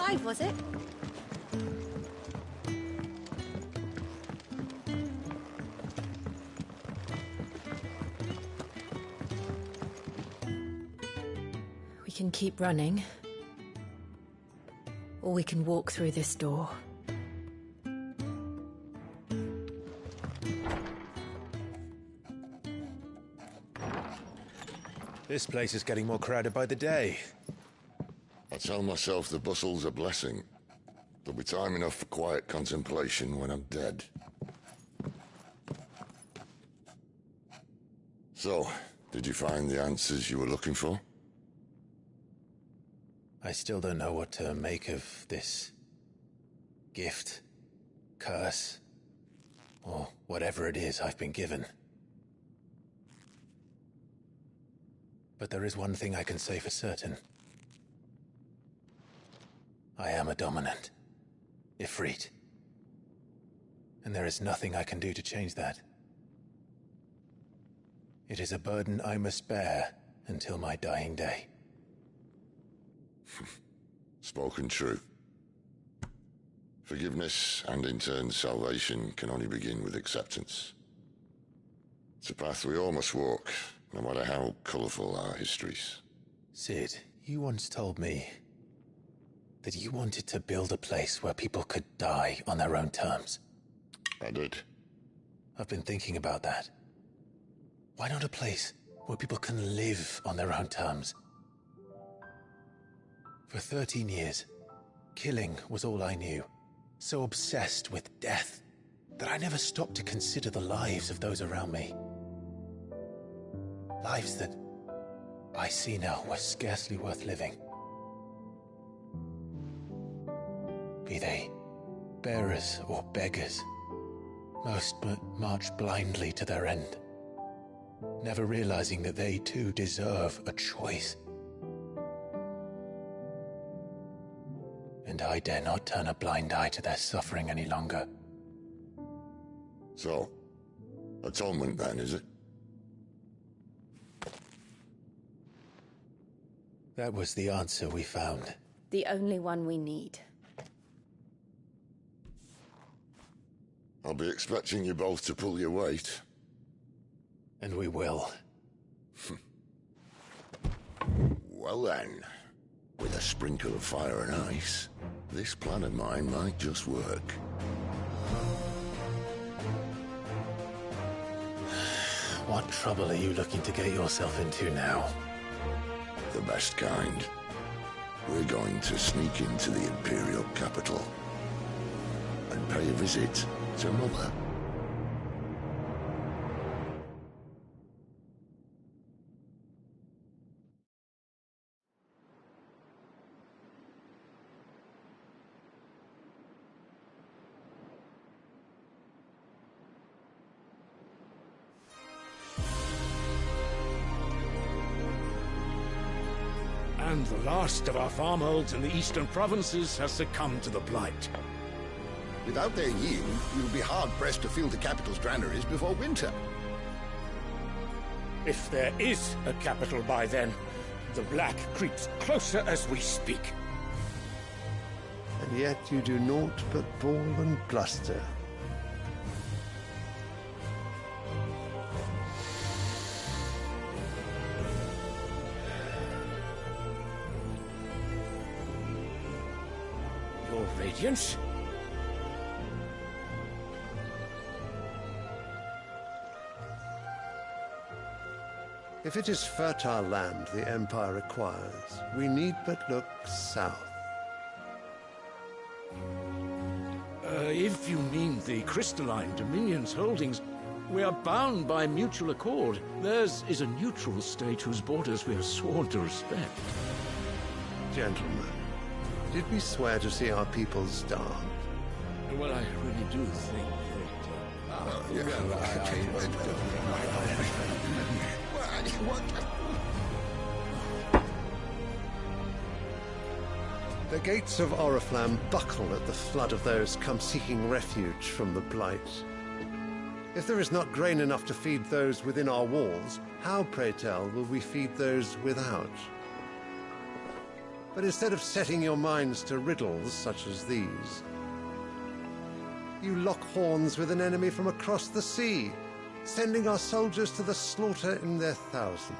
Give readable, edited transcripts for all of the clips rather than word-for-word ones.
alive, was it? We can keep running, or we can walk through this door. This place is getting more crowded by the day. I tell myself the bustle's a blessing. There'll be time enough for quiet contemplation when I'm dead. So, did you find the answers you were looking for? I still don't know what to make of this gift, curse, or whatever it is I've been given. But there is one thing I can say for certain. I am a dominant, Ifrit. And there is nothing I can do to change that. It is a burden I must bear until my dying day. Spoken true. Forgiveness and in turn salvation can only begin with acceptance. It's a path we all must walk, no matter how colourful our histories. Cid, you once told me that you wanted to build a place where people could die on their own terms. I did. I've been thinking about that. Why not a place where people can live on their own terms? For 13 years, killing was all I knew. So obsessed with death that I never stopped to consider the lives of those around me. Lives that I see now were scarcely worth living. Be they bearers or beggars, most march blindly to their end, never realizing that they too deserve a choice. And I dare not turn a blind eye to their suffering any longer. So, atonement then, is it? That was the answer we found. The only one we need. I'll be expecting you both to pull your weight. And we will. Well then, with a sprinkle of fire and ice, this plan of mine might just work. What trouble are you looking to get yourself into now? The best kind. We're going to sneak into the Imperial capital and pay a visit to Mother. And the last of our farmholds in the eastern provinces has succumbed to the blight. Without their yield, you'll be hard-pressed to fill the capital's granaries before winter. If there is a capital by then, the Black creeps closer as we speak. And yet you do naught but bawl and bluster. Your Radiance? If it is fertile land the Empire requires, we need but look south. If you mean the Crystalline Dominion's holdings, we are bound by mutual accord. Theirs is a neutral state whose borders we have sworn to respect. Gentlemen, did we swear to see our people starve? Well, I really do think The gates of Oriflamme buckle at the flood of those come seeking refuge from the Blight. If there is not grain enough to feed those within our walls, how, pray tell, will we feed those without? But instead of setting your minds to riddles such as these, you lock horns with an enemy from across the sea, sending our soldiers to the slaughter in their thousands.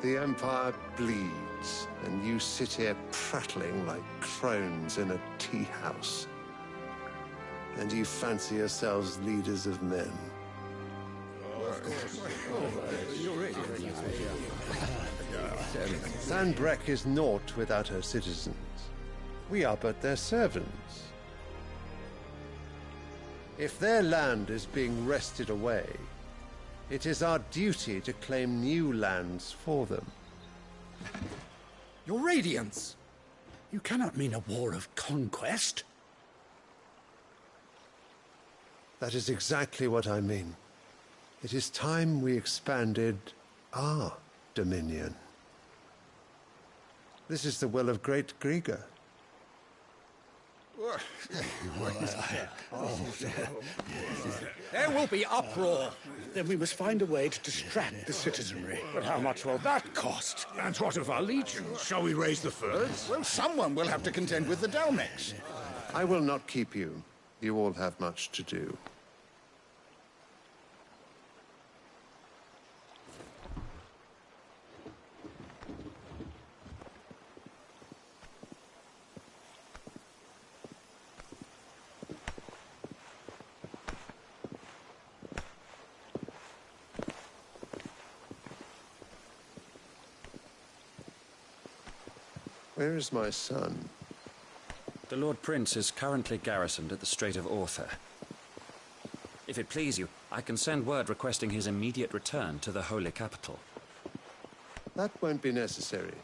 The Empire bleeds, and you sit here prattling like crones in a tea house. And you fancy yourselves leaders of men. Sanbreque is naught without her citizens. We are but their servants. If their land is being wrested away, it is our duty to claim new lands for them. Your Radiance! You cannot mean a war of conquest. That is exactly what I mean. It is time we expanded our dominion. This is the will of Great Grieger. There will be uproar. Then we must find a way to distract the citizenry. But how much will that cost? And what of our legions? Shall we raise the furs? Well, someone will have to contend with the Dalmex. I will not keep you. You all have much to do. Where is my son? The Lord Prince is currently garrisoned at the Strait of Orther. If it please you, I can send word requesting his immediate return to the Holy Capital. That won't be necessary.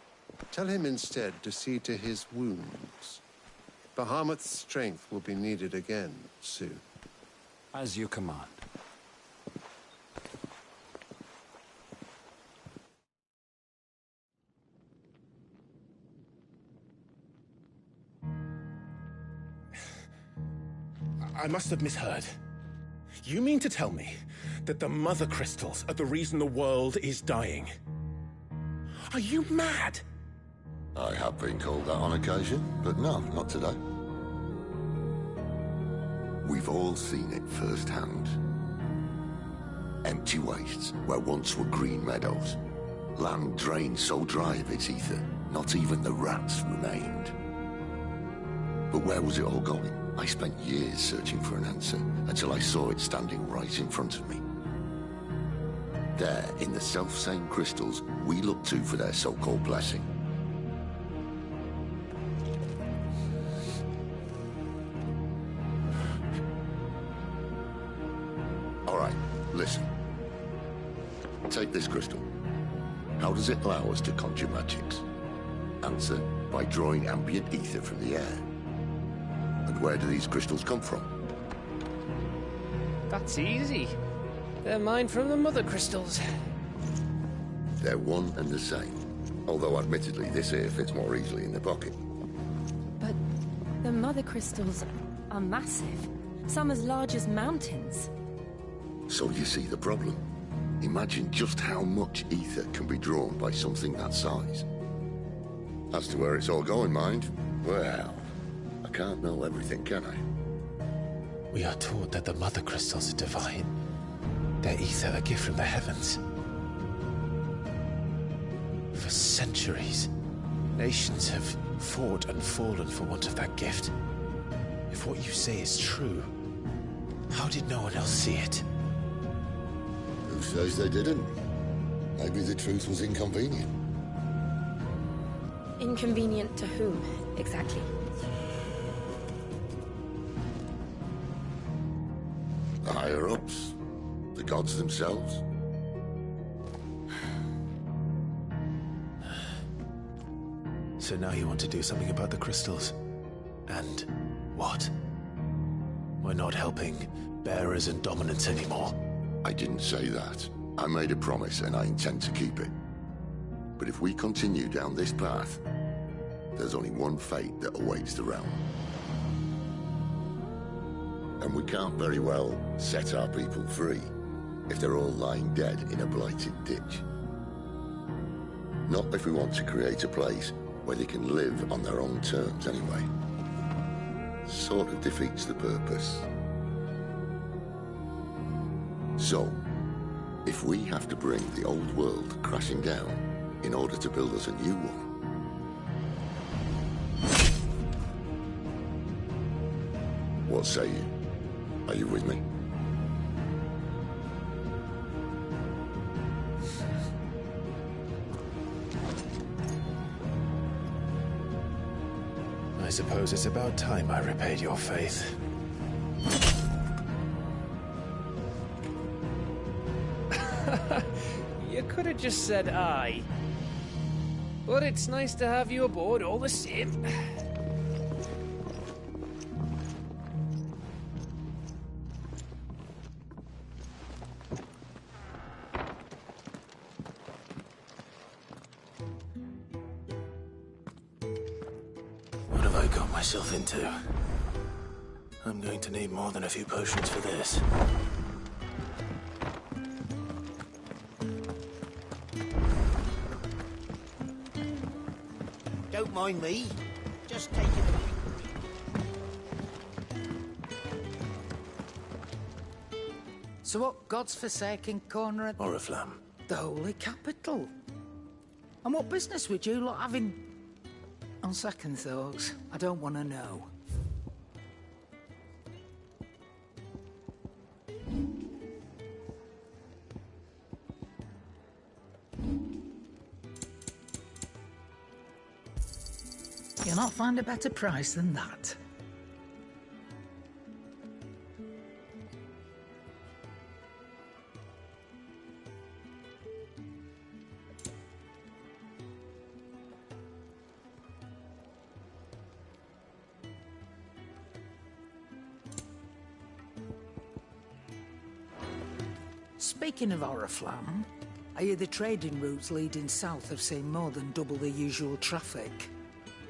Tell him instead to see to his wounds. Bahamut's strength will be needed again soon. As you command. I must have misheard. You mean to tell me that the Mother Crystals are the reason the world is dying? Are you mad? I have been called that on occasion, but no, not today. We've all seen it firsthand. Empty wastes where once were green meadows. Land drained so dry of its ether, not even the rats remained. But where was it all going? I spent years searching for an answer, until I saw it standing right in front of me. There, in the self-same crystals we look to for their so-called blessing. All right, listen. Take this crystal. How does it allow us to conjure magics? Answer, by drawing ambient ether from the air. And where do these crystals come from? That's easy. They're mined from the Mother Crystals. They're one and the same. Although admittedly this here fits more easily in the pocket. But the Mother Crystals are massive. Some as large as mountains. So you see the problem. Imagine just how much ether can be drawn by something that size. As to where it's all going, mind, well, I can't know everything, can I? We are taught that the Mother Crystals are divine. Their ether a gift from the heavens. For centuries, nations have fought and fallen for want of that gift. If what you say is true, how did no one else see it? Who says they didn't? Maybe the truth was inconvenient. Inconvenient to whom, exactly? The higher-ups? The gods themselves? So now you want to do something about the crystals? And what? We're not helping bearers and dominants anymore. I didn't say that. I made a promise and I intend to keep it. But if we continue down this path, there's only one fate that awaits the realm. And we can't very well set our people free if they're all lying dead in a blighted ditch. Not if we want to create a place where they can live on their own terms anyway. Sort of defeats the purpose. So, if we have to bring the old world crashing down in order to build us a new one, what say you? Are you with me? I suppose it's about time I repaid your faith. You could have just said aye. But it's nice to have you aboard all the same. What have I got myself into? I'm going to need more than a few potions for this. Don't mind me. Just take it. So what God's forsaken corner at Oriflamme. the holy capital? And what business would you lot having? On second thoughts, I don't want to know. You'll not find a better price than that. Speaking of Oriflamme, I hear the trading routes leading south have seen more than double the usual traffic.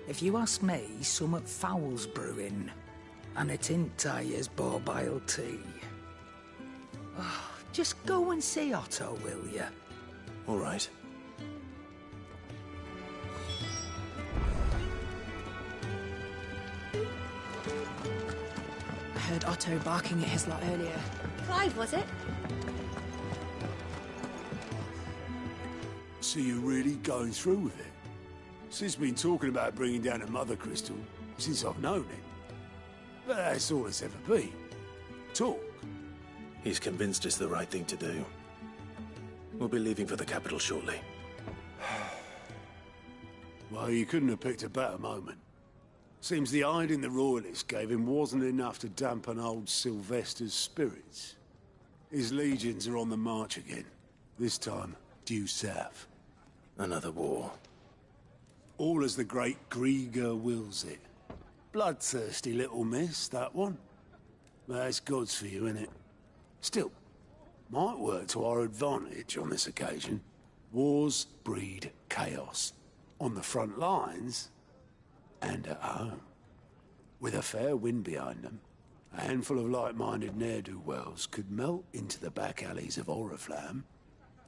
If you ask me, summat foul's brewing, and it ain't Tyre's borbile tea. Oh, just go and see Otto, will you? All right. I heard Otto barking at his lot earlier. Clive, was it? So you're really going through with it? Sid's been talking about bringing down a Mother Crystal since I've known him. But that's all it's ever been. Talk. He's convinced it's the right thing to do. We'll be leaving for the capital shortly. Well, you couldn't have picked a better moment. Seems the hiding the Royalists gave him wasn't enough to dampen old Sylvester's spirits. His legions are on the march again. This time, due south. Another war. All as the great Grieger wills it. Bloodthirsty little miss, that one. But that's God's for you, innit? Still, might work to our advantage on this occasion. Wars breed chaos. On the front lines, and at home. With a fair wind behind them, a handful of like-minded ne'er-do-wells could melt into the back alleys of Oriflamme.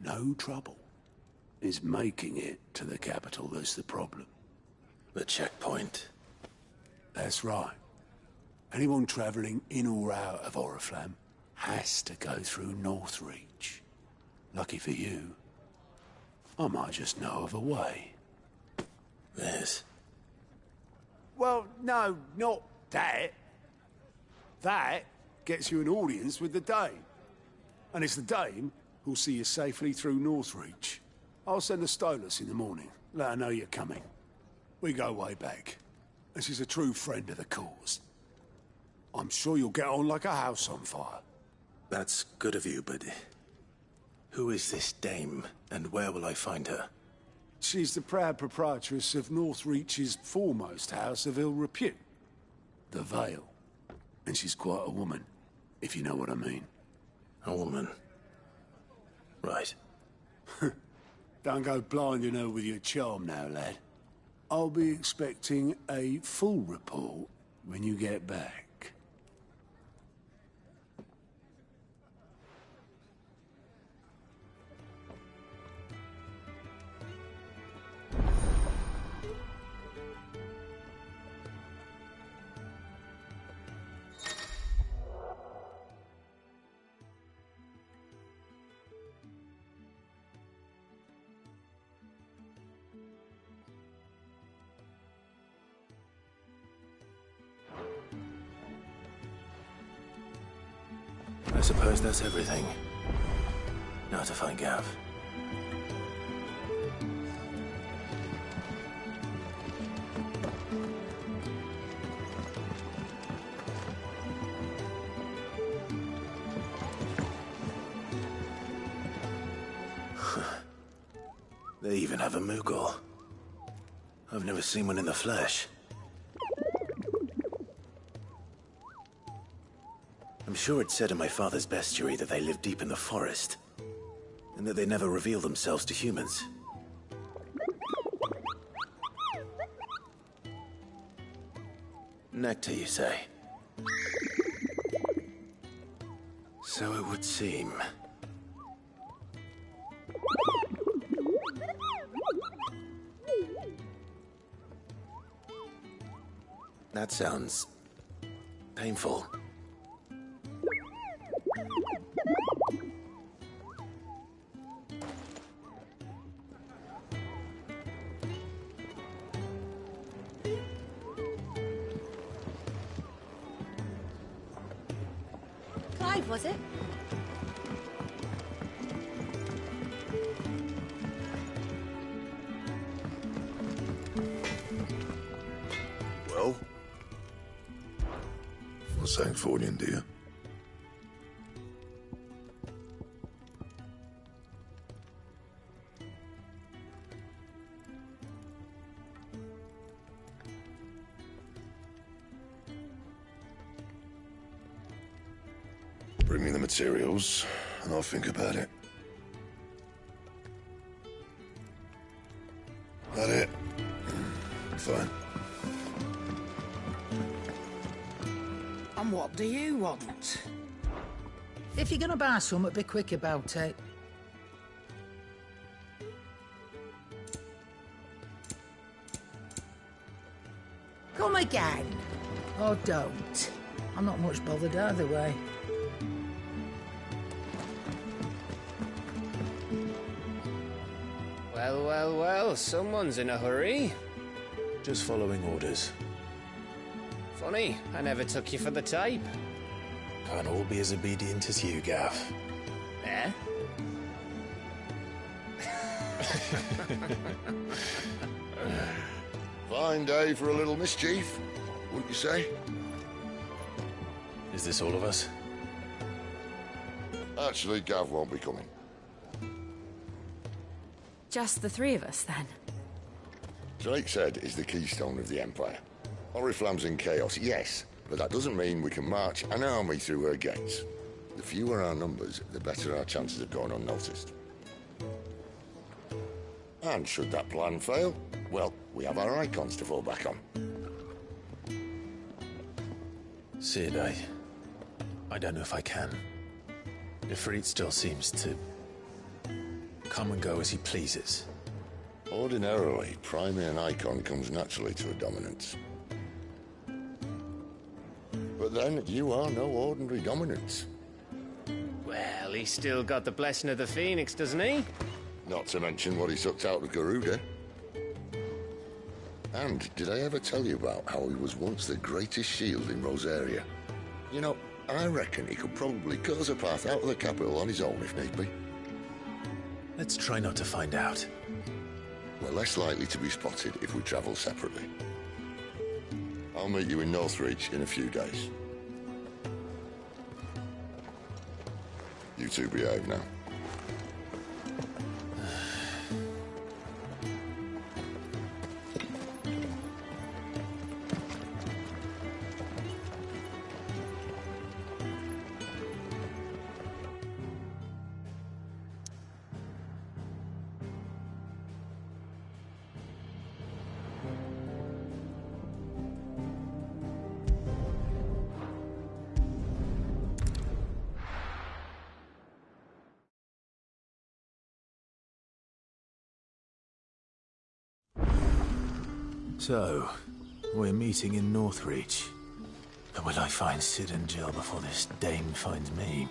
No trouble. It's making it to the capital that's the problem. The checkpoint. That's right. Anyone travelling in or out of Oriflamme has to go through Northreach. Lucky for you, I might just know of a way. This? Well, no, not that. That gets you an audience with the Dame. And it's the Dame who'll see you safely through Northreach. I'll send a Stolas in the morning. Let her know you're coming. We go way back. And she's a true friend of the cause. I'm sure you'll get on like a house on fire. That's good of you, but who is this dame, and where will I find her? She's the proud proprietress of Northreach's foremost house of ill repute, the Vale. And she's quite a woman, if you know what I mean. A woman? Right. Don't go blinding her with your charm now, lad. I'll be expecting a full report when you get back. suppose that's everything. Now to find Gav. They even have a Moogle. I've never seen one in the flesh. I'm sure it said in my father's bestiary that they live deep in the forest, and that they never reveal themselves to humans. Nectar, you say? So it would seem. That sounds painful. Clive, was it? Well? What's Sancfordian, dear? Bring me the materials, and I'll think about it. That it? Fine. And what do you want? If you're gonna buy something, be quick about it. Come again. Or don't. I'm not much bothered either way. Well, well, well, someone's in a hurry. Just following orders. Funny, I never took you for the type. Can't all be as obedient as you, Gav. Eh? Fine day for a little mischief, wouldn't you say? Is this all of us? Actually, Gav won't be coming. Just the three of us, then? Drake's Head is the keystone of the Empire. Oriflamme's in chaos, yes, but that doesn't mean we can march an army through her gates. The fewer our numbers, the better our chances of going unnoticed. And should that plan fail, well, we have our icons to fall back on. Sid, I don't know if I can. Ifrit still seems to come and go as he pleases. Ordinarily, priming an icon comes naturally to a dominance. But then, you are no ordinary dominance. Well, he's still got the blessing of the Phoenix, doesn't he? Not to mention what he sucked out of Garuda. And did I ever tell you about how he was once the greatest shield in Rosaria? You know, I reckon he could probably cut us a path out of the capital on his own if need be. Let's try not to find out. We're less likely to be spotted if we travel separately. I'll meet you in Northreach in a few days. You two behave now. So, we're meeting in Northreach. But will I find Sid and Jill before this dame finds me?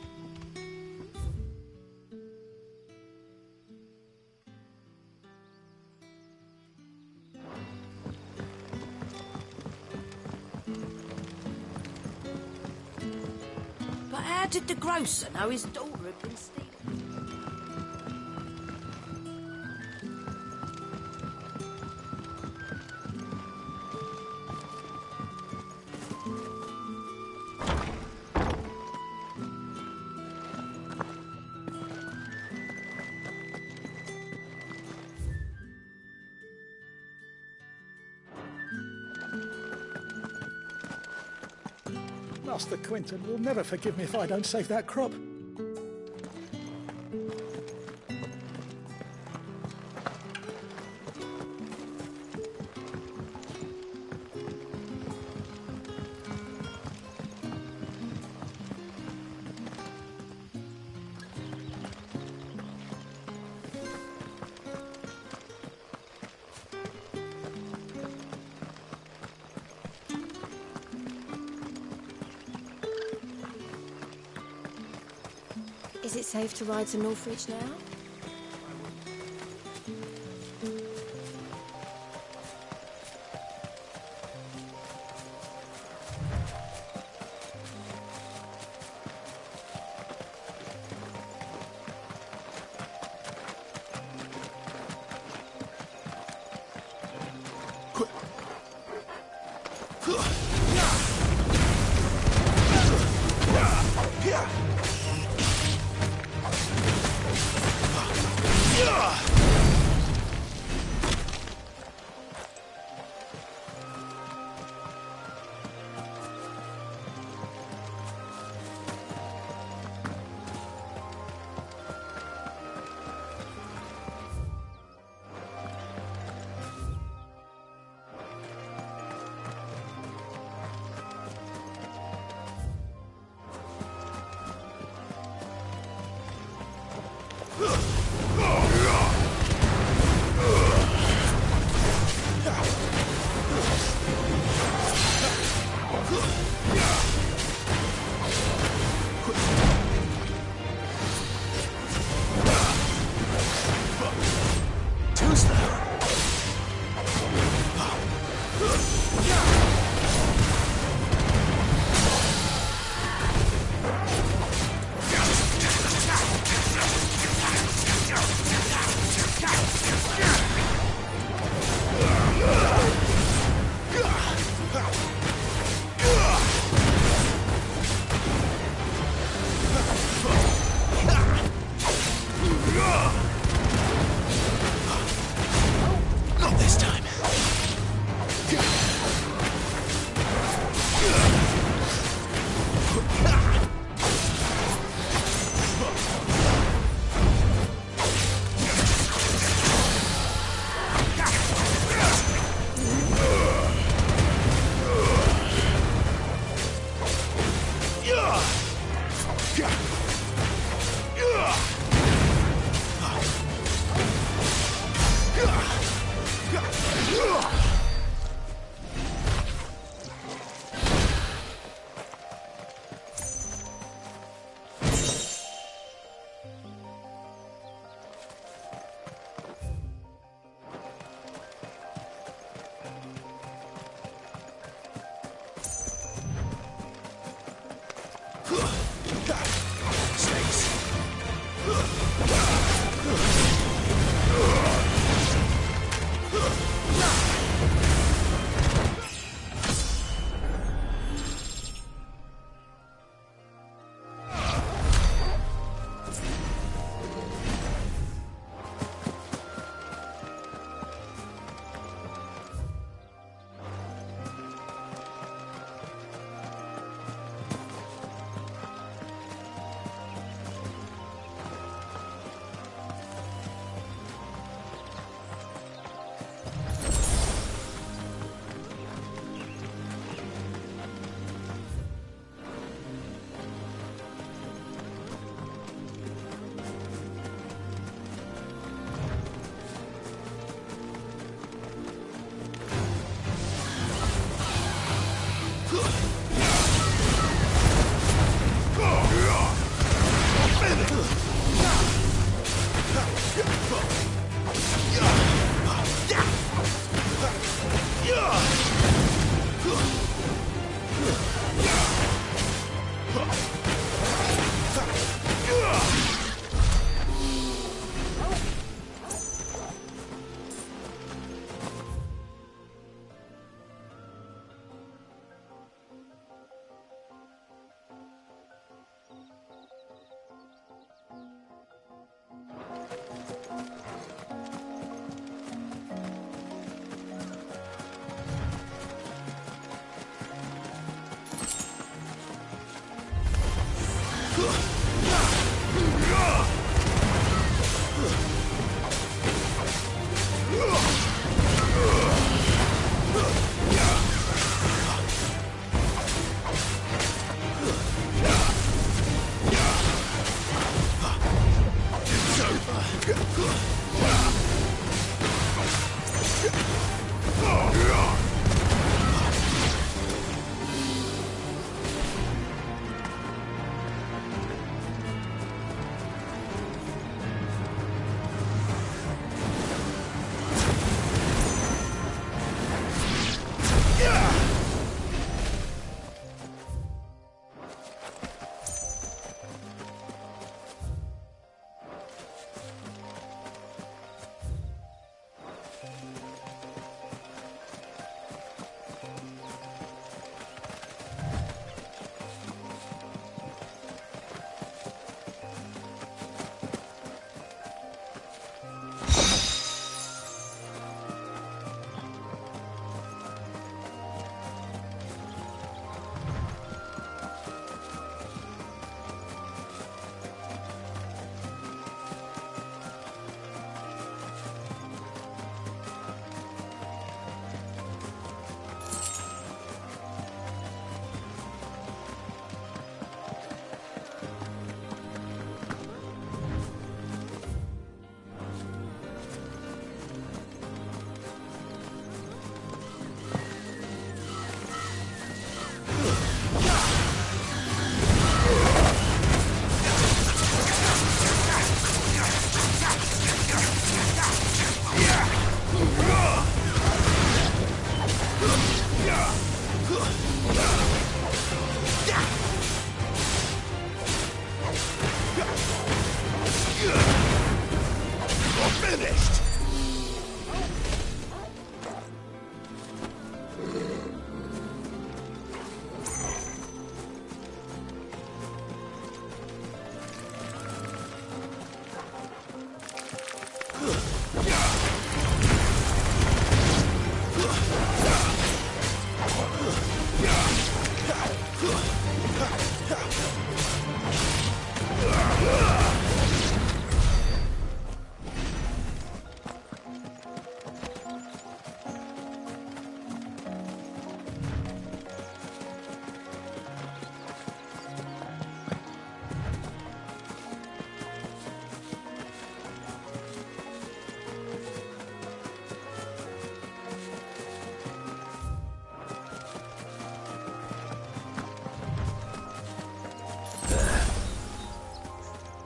But how How did the grocer know his daughter had been stealing? Master Quinton will never forgive me if I don't save that crop. Is it safe to ride to Northreach now?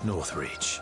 Northreach.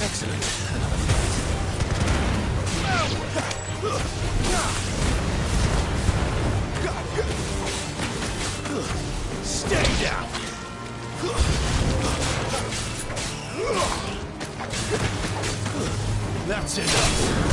Excellent. Stay down. That's enough.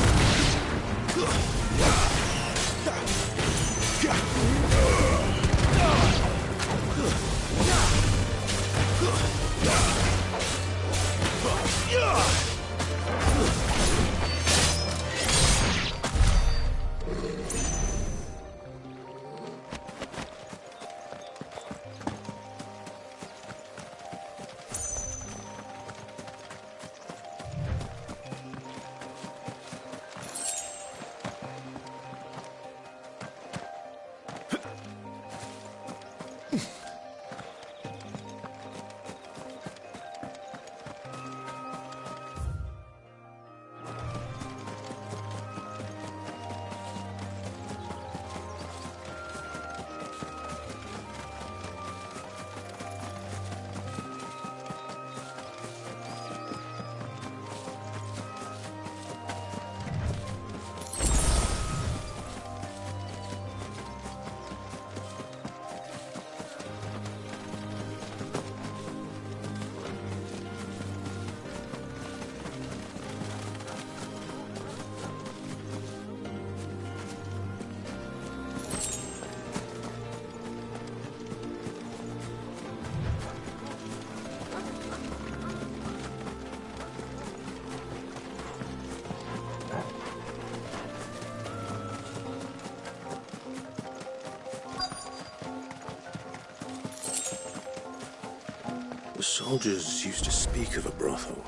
The soldiers used to speak of a brothel,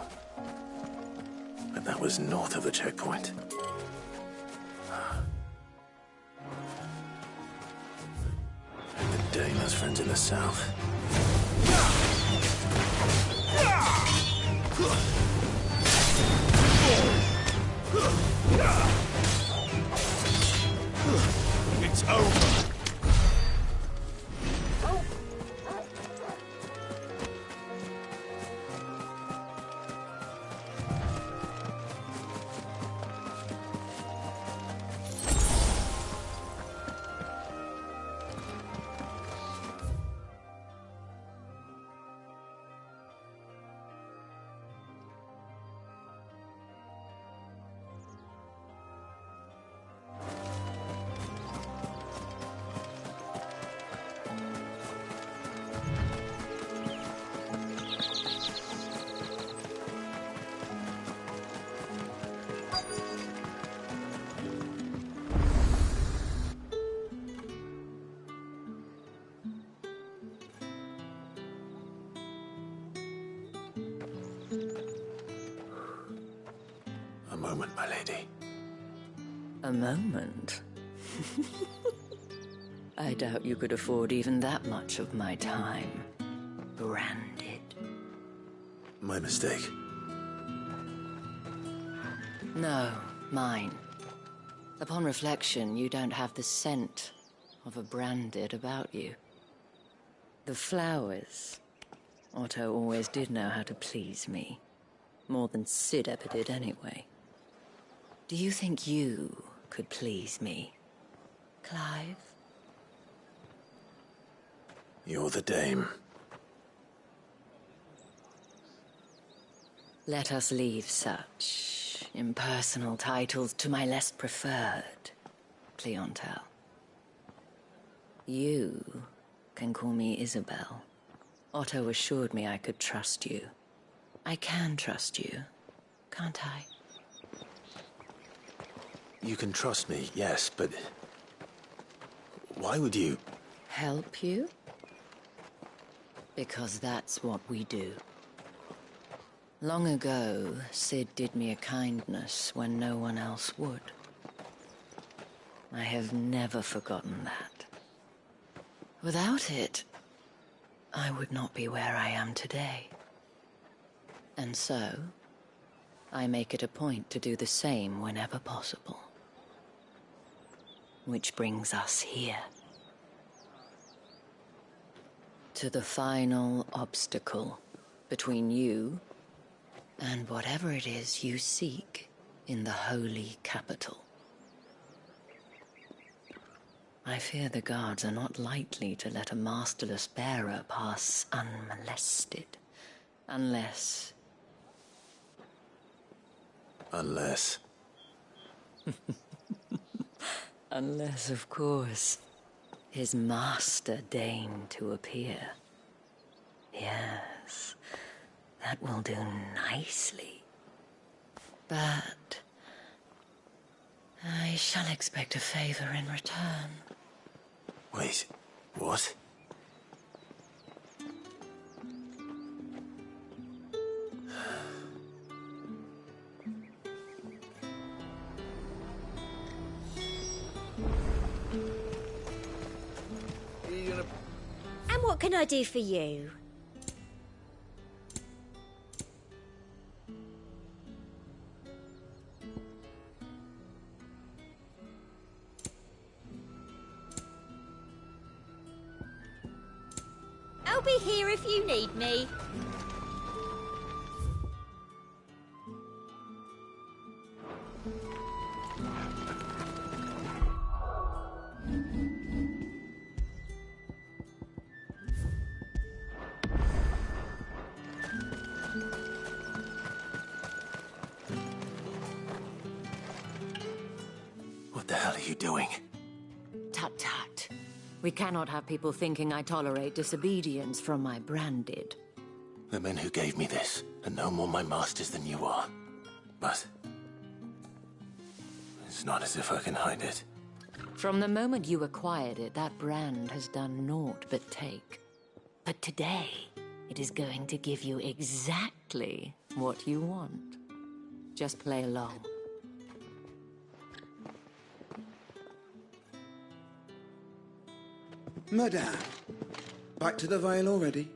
but that was north of the checkpoint. The Damer's friends in the south. It's over. A moment, my lady. A moment? I doubt you could afford even that much of my time. Branded. My mistake. No, mine. Upon reflection, you don't have the scent of a branded about you. The flowers. Otto always did know how to please me. More than Cid ever did anyway. Do you think you could please me, Clive? You're the dame. Let us leave such impersonal titles to my less preferred clientele. You can call me Isabel. Otto assured me I could trust you. I can trust you, can't I? You can trust me, yes, but... why would you... Help you? Because that's what we do. Long ago, Cid did me a kindness when no one else would. I have never forgotten that. Without it, I would not be where I am today. And so, I make it a point to do the same whenever possible. Which brings us here. To the final obstacle between you and whatever it is you seek in the holy capital. I fear the guards are not likely to let a masterless bearer pass unmolested. Unless... Unless... Unless, of course, his master deigned to appear. Yes, that will do nicely. But I shall expect a favor in return. Wait, what? And what can I do for you? I'll be here if you need me. What the hell are you doing? Tut tut. We cannot have people thinking I tolerate disobedience from my branded. The men who gave me this are no more my masters than you are. But... it's not as if I can hide it. From the moment you acquired it, that brand has done naught but take. But today, it is going to give you exactly what you want. Just play along. Madame, back to the Vale already?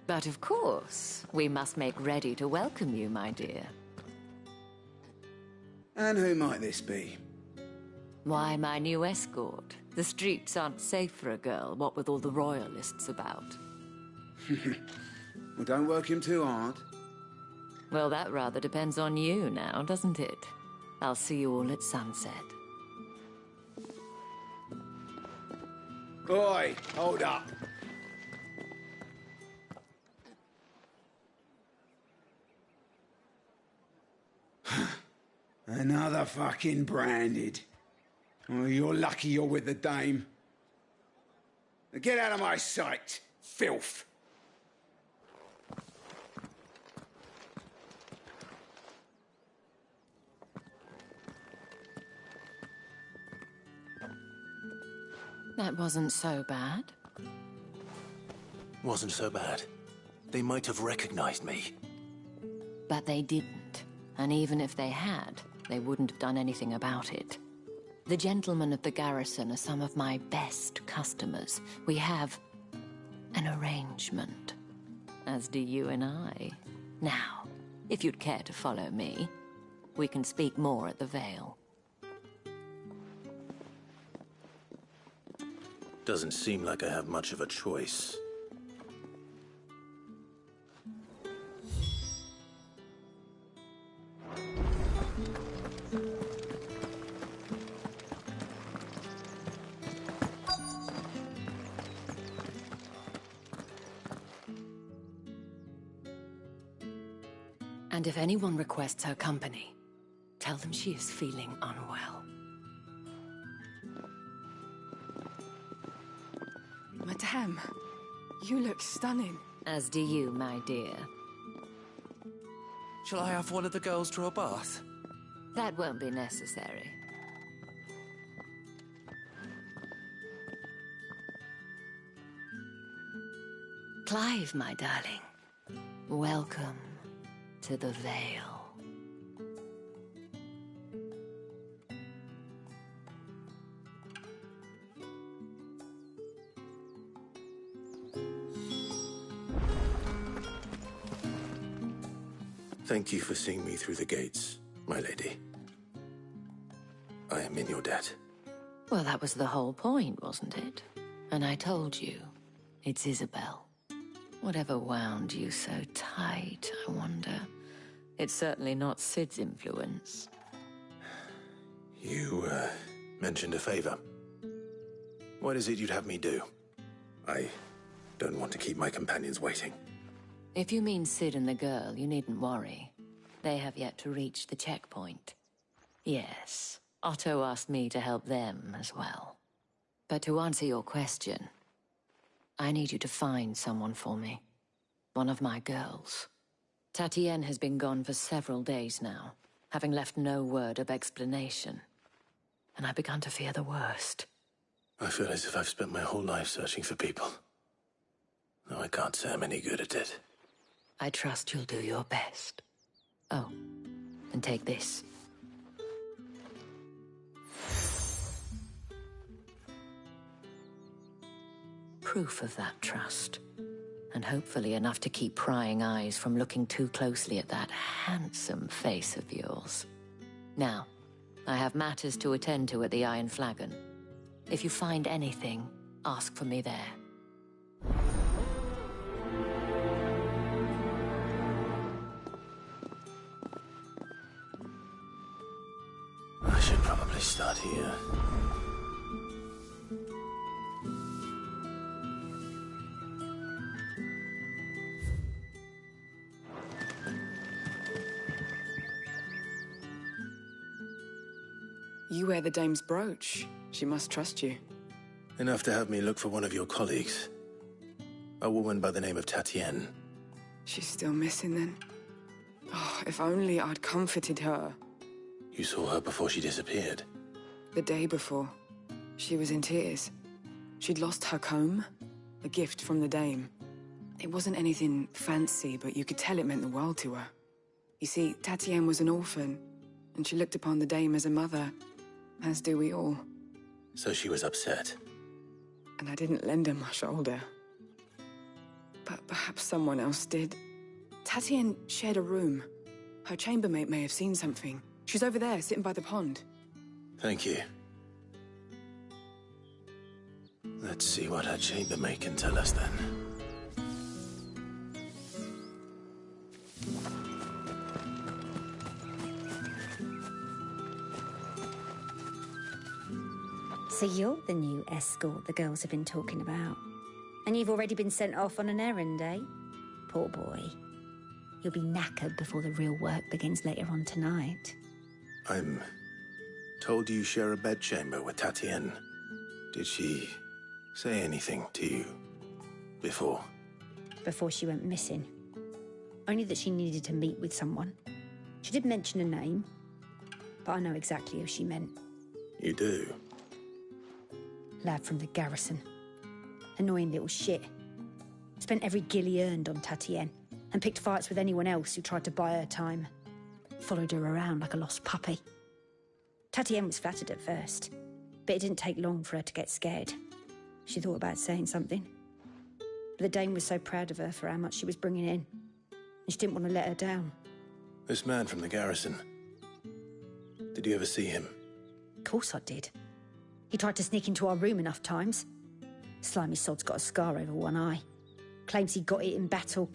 But of course, we must make ready to welcome you, my dear. And who might this be? Why, my new escort. The streets aren't safe for a girl, what with all the royalists about. Well, don't work him too hard. Well, that rather depends on you now, doesn't it? I'll see you all at sunset. Oi, hold up. Another fucking branded. Oh, you're lucky you're with the dame. Now get out of my sight, filth. That wasn't so bad. Wasn't so bad. They might have recognized me. But they didn't. And even if they had, they wouldn't have done anything about it. The gentlemen of the garrison are some of my best customers. We have an arrangement, as do you and I. Now, if you'd care to follow me, we can speak more at the Vale. Doesn't seem like I have much of a choice. And if anyone requests her company, tell them she is feeling unwell. Madame, you look stunning. As do you, my dear. Shall I have one of the girls draw a bath? That won't be necessary. Clive, my darling. Welcome to the Vale. Thank you for seeing me through the gates, my lady. I am in your debt. Well, that was the whole point, wasn't it? And I told you, it's Isabel. Whatever wound you so tight, I wonder. It's certainly not Sid's influence. You, mentioned a favor. What is it you'd have me do? I don't want to keep my companions waiting. If you mean Sid and the girl, you needn't worry. They have yet to reach the checkpoint. Yes, Otto asked me to help them as well. But to answer your question, I need you to find someone for me. One of my girls. Tatienne has been gone for several days now, having left no word of explanation. And I've begun to fear the worst. I feel as if I've spent my whole life searching for people. No, I can't say I'm any good at it. I trust you'll do your best. Oh, and take this. Proof of that trust. And hopefully enough to keep prying eyes from looking too closely at that handsome face of yours. Now, I have matters to attend to at the Iron Flagon. If you find anything, ask for me there. I should probably start here. You wear the dame's brooch. She must trust you. Enough to have me look for one of your colleagues. A woman by the name of Tatienne. She's still missing then. Oh, if only I'd comforted her. You saw her before she disappeared. The day before, she was in tears. She'd lost her comb, a gift from the dame. It wasn't anything fancy, but you could tell it meant the world to her. You see, Tatienne was an orphan, and she looked upon the dame as a mother, as do we all. So she was upset. And I didn't lend her my shoulder. But perhaps someone else did. Tatienne shared a room. Her chambermaid may have seen something. She's over there, sitting by the pond. Thank you. Let's see what her chambermaid can tell us then. So you're the new escort the girls have been talking about. And you've already been sent off on an errand, eh? Poor boy. You'll be knackered before the real work begins later on tonight. I'm told you share a bedchamber with Tatienne. Did she say anything to you before? Before she went missing. Only that she needed to meet with someone. She did mention a name, but I know exactly who she meant. You do? Lad from the garrison. Annoying little shit. Spent every guil he earned on Tatienne, and picked fights with anyone else who tried to buy her time. Followed her around like a lost puppy. Tatienne was flattered at first, but it didn't take long for her to get scared. She thought about saying something. But the Dame was so proud of her for how much she was bringing in, and she didn't want to let her down. This man from the garrison. Did you ever see him? Of course I did. He tried to sneak into our room enough times. Slimy sod's got a scar over one eye. Claims he got it in battle.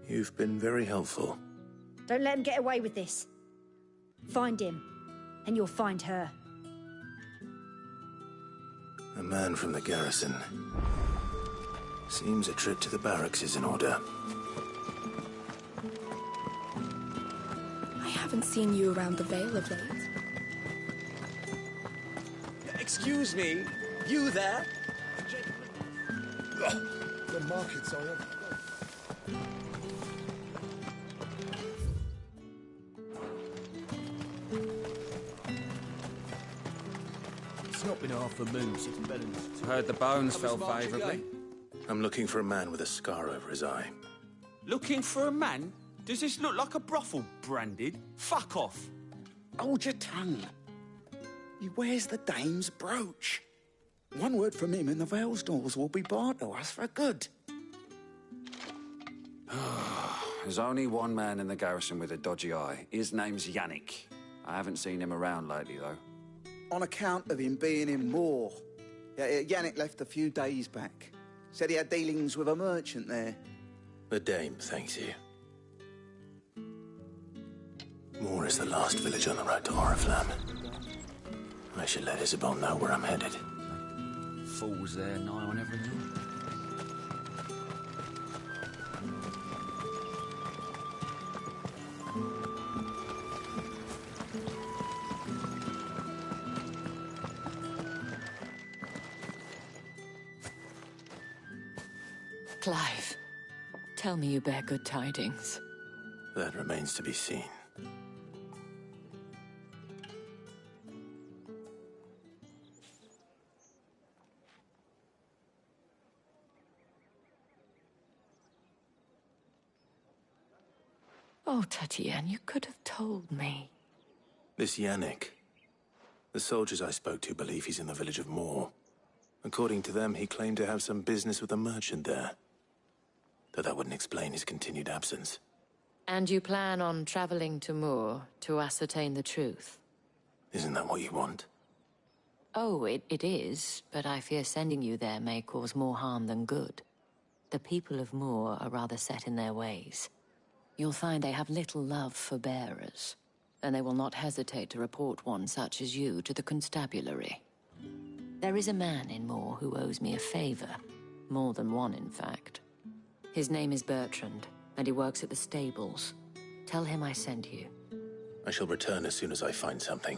You've been very helpful. Don't let him get away with this. Find him, and you'll find her. A man from the garrison. Seems a trip to the barracks is in order. I haven't seen you around the Vale of late. Excuse me, you there? The markets are up. It's not been half a moon since Belen's. Heard the bones fell favourably. I'm looking for a man with a scar over his eye. Looking for a man? Does this look like a brothel, Branded? Fuck off. Hold your tongue. He wears the Dame's brooch. One word from him and the Vale's doors will be barred to us for good. There's only one man in the garrison with a dodgy eye. His name's Yannick. I haven't seen him around lately, though. On account of him being in Moor. Yannick left a few days back. Said he had dealings with a merchant there. The Dame thanks you. Moor is the last village on the road to Oriflamme. I should let Isabel know where I'm headed. Fools there, nigh on everything. Clive, tell me you bear good tidings. That remains to be seen. Oh, Tatienne, you could have told me. This Yannick. The soldiers I spoke to believe he's in the village of Moor. According to them, he claimed to have some business with a merchant there. Though that wouldn't explain his continued absence. And you plan on traveling to Moor to ascertain the truth? Isn't that what you want? Oh, it is, but I fear sending you there may cause more harm than good. The people of Moor are rather set in their ways. You'll find they have little love for bearers, and they will not hesitate to report one such as you to the constabulary. There is a man in Moor who owes me a favor. More than one, in fact. His name is Bertrand, and he works at the stables. Tell him I sent you. I shall return as soon as I find something.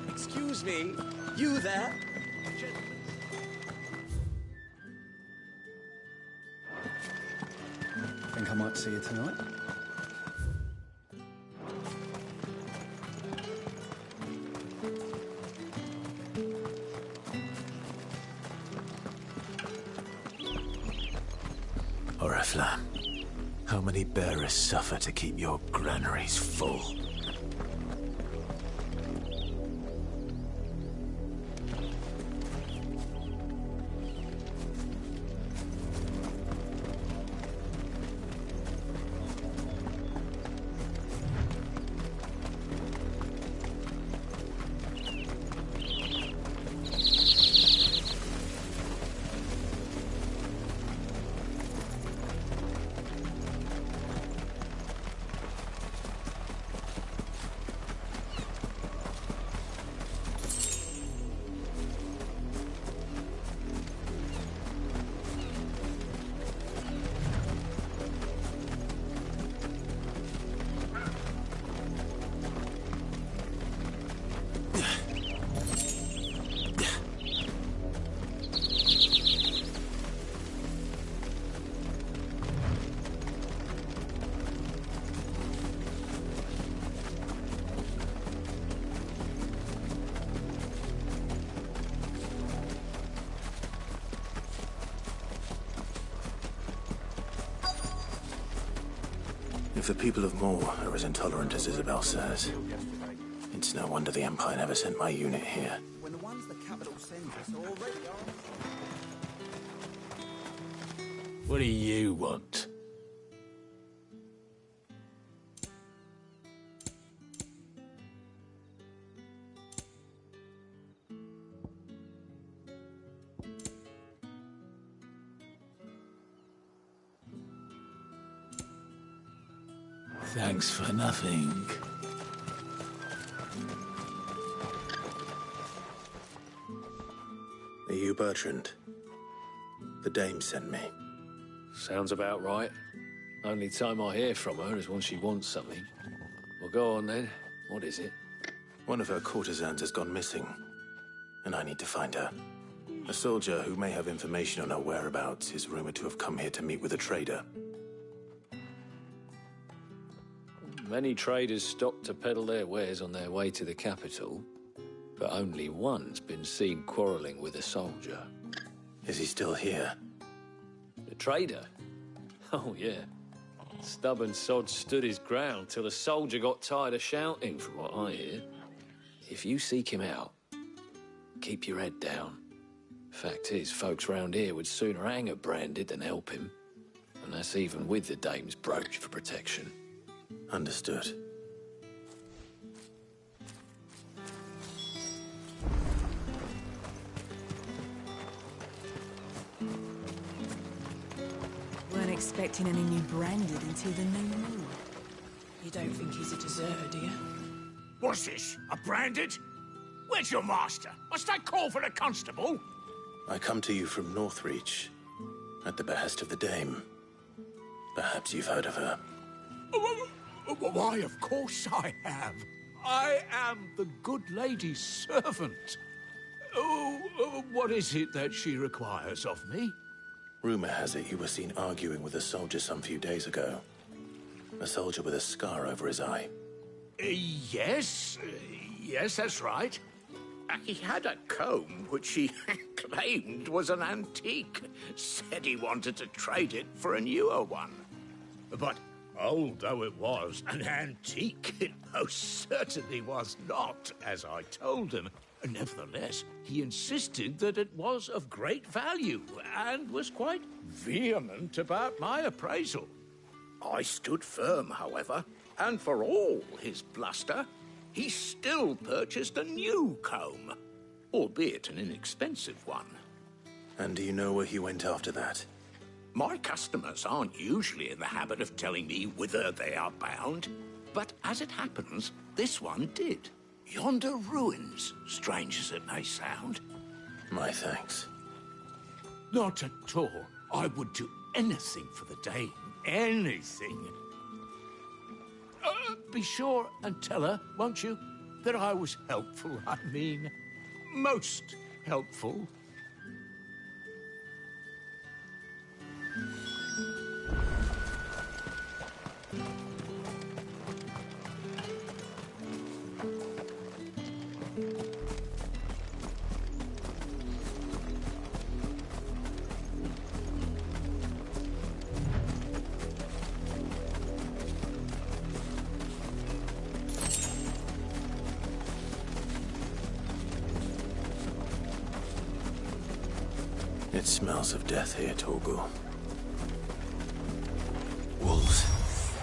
Excuse me, you there? Think I might see you tonight? Oriflamme, how many bearers suffer to keep your granaries full? If the people of Moor are as intolerant as Isabel says, it's no wonder the Empire never sent my unit here. When the ones the capital sends us are already armed. What do you want? Thanks for nothing. Are you Bertrand? The dame sent me. Sounds about right. Only time I hear from her is when she wants something. Well, go on then. What is it? One of her courtesans has gone missing, and I need to find her. A soldier who may have information on her whereabouts is rumored to have come here to meet with a trader. Many traders stop to peddle their wares on their way to the capital, but only one's been seen quarrelling with a soldier. Is he still here? The trader? Oh, yeah. Stubborn sod stood his ground till the soldier got tired of shouting, from what I hear. If you seek him out, keep your head down. Fact is, folks round here would sooner hang a Branded than help him. And that's even with the dame's brooch for protection. Understood. Weren't expecting any new Branded until the new moon. You don't think he's a deserter, do you? What's this? A Branded? Where's your master? Must I call for the constable? I come to you from Northreach, at the behest of the dame. Perhaps you've heard of her. Why, of course I have. I am the good lady's servant. What is it that she requires of me? Rumor has it you were seen arguing with a soldier some few days ago. A soldier with a scar over his eye. Yes, that's right. He had a comb which he claimed was an antique. Said he wanted to trade it for a newer one. But old though it was, an antique it most certainly was not, as I told him. Nevertheless, he insisted that it was of great value, and was quite vehement about my appraisal. I stood firm, however, and for all his bluster, he still purchased a new comb, albeit an inexpensive one. And do you know where he went after that? My customers aren't usually in the habit of telling me whither they are bound, but as it happens, this one did. Yonder ruins, strange as it may sound. My thanks. Not at all. I would do anything for the dame. Anything. Be sure and tell her, won't you, that I was helpful. I mean, most helpful. It smells of death here, Torgal. Wolves.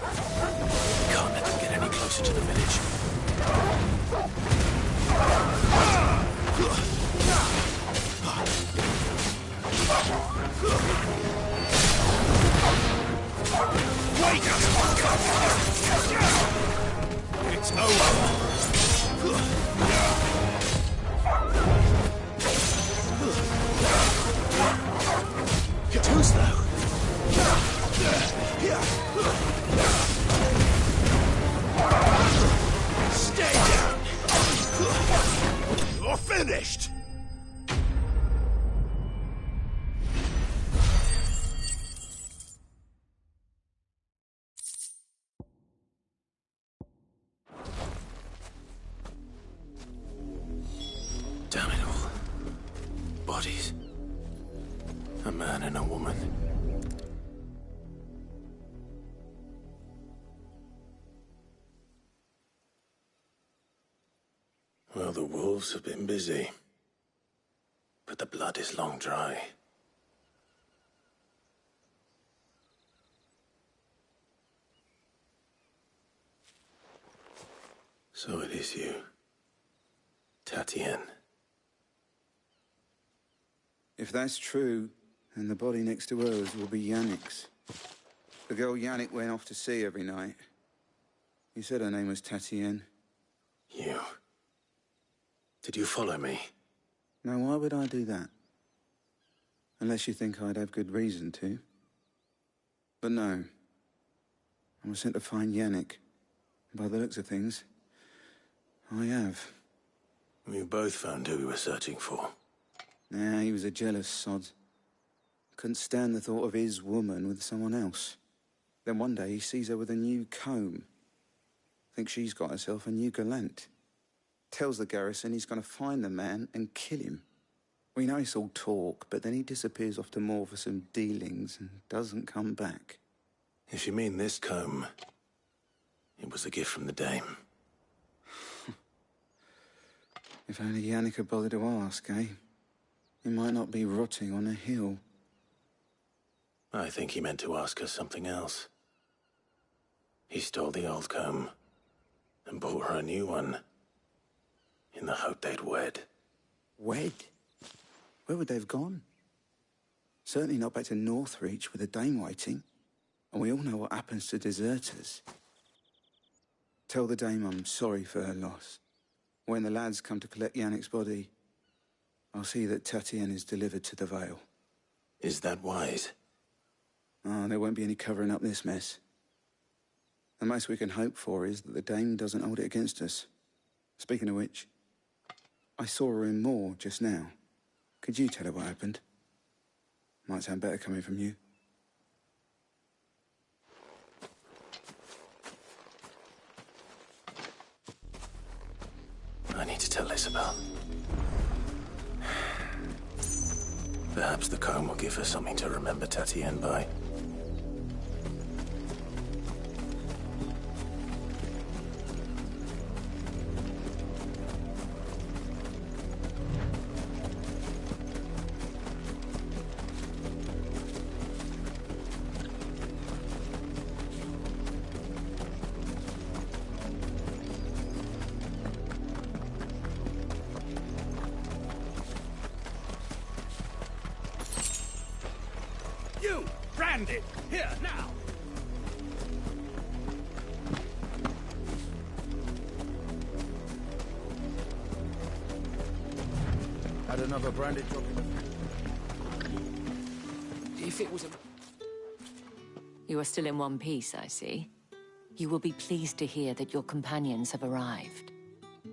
We can't let them get any closer to the village. Wait! It's over! Too slow. Stay down! You're finished! Damn it all. Bodies. A man and a woman. Well, the wolves have been busy. But the blood is long dry. So it is you, Tatien. If that's true, then the body next to hers will be Yannick's. The girl Yannick went off to sea every night. You said her name was Tatien. You... Did you follow me? Now, why would I do that? Unless you think I'd have good reason to. But no. I was sent to find Yannick. By the looks of things, I have. We both found who we were searching for. Nah, he was a jealous sod. Couldn't stand the thought of his woman with someone else. Then one day he sees her with a new comb. Thinks she's got herself a new gallant. Tells the garrison he's going to find the man and kill him. We know it's all talk, but then he disappears off to Moor for some dealings and doesn't come back. If you mean this comb, it was a gift from the Dame. If only Yannick had bothered to ask, eh? He might not be rotting on a hill. I think he meant to ask her something else. He stole the old comb and bought her a new one in the hope they'd wed. Wed? Where would they have gone? Certainly not back to Northreach with a Dame waiting. And we all know what happens to deserters. Tell the Dame I'm sorry for her loss. When the lads come to collect Yannick's body, I'll see that Tatien is delivered to the Vale. Is that wise? Oh, there won't be any covering up this mess. The most we can hope for is that the Dame doesn't hold it against us. Speaking of which, I saw her in Moor just now. Could you tell her what happened? Might sound better coming from you. I need to tell Isabel. Perhaps the comb will give her something to remember Tatien by. You! Branded! Here, now! Had another branded drop in the... If it was a... You are still in one piece, I see. You will be pleased to hear that your companions have arrived.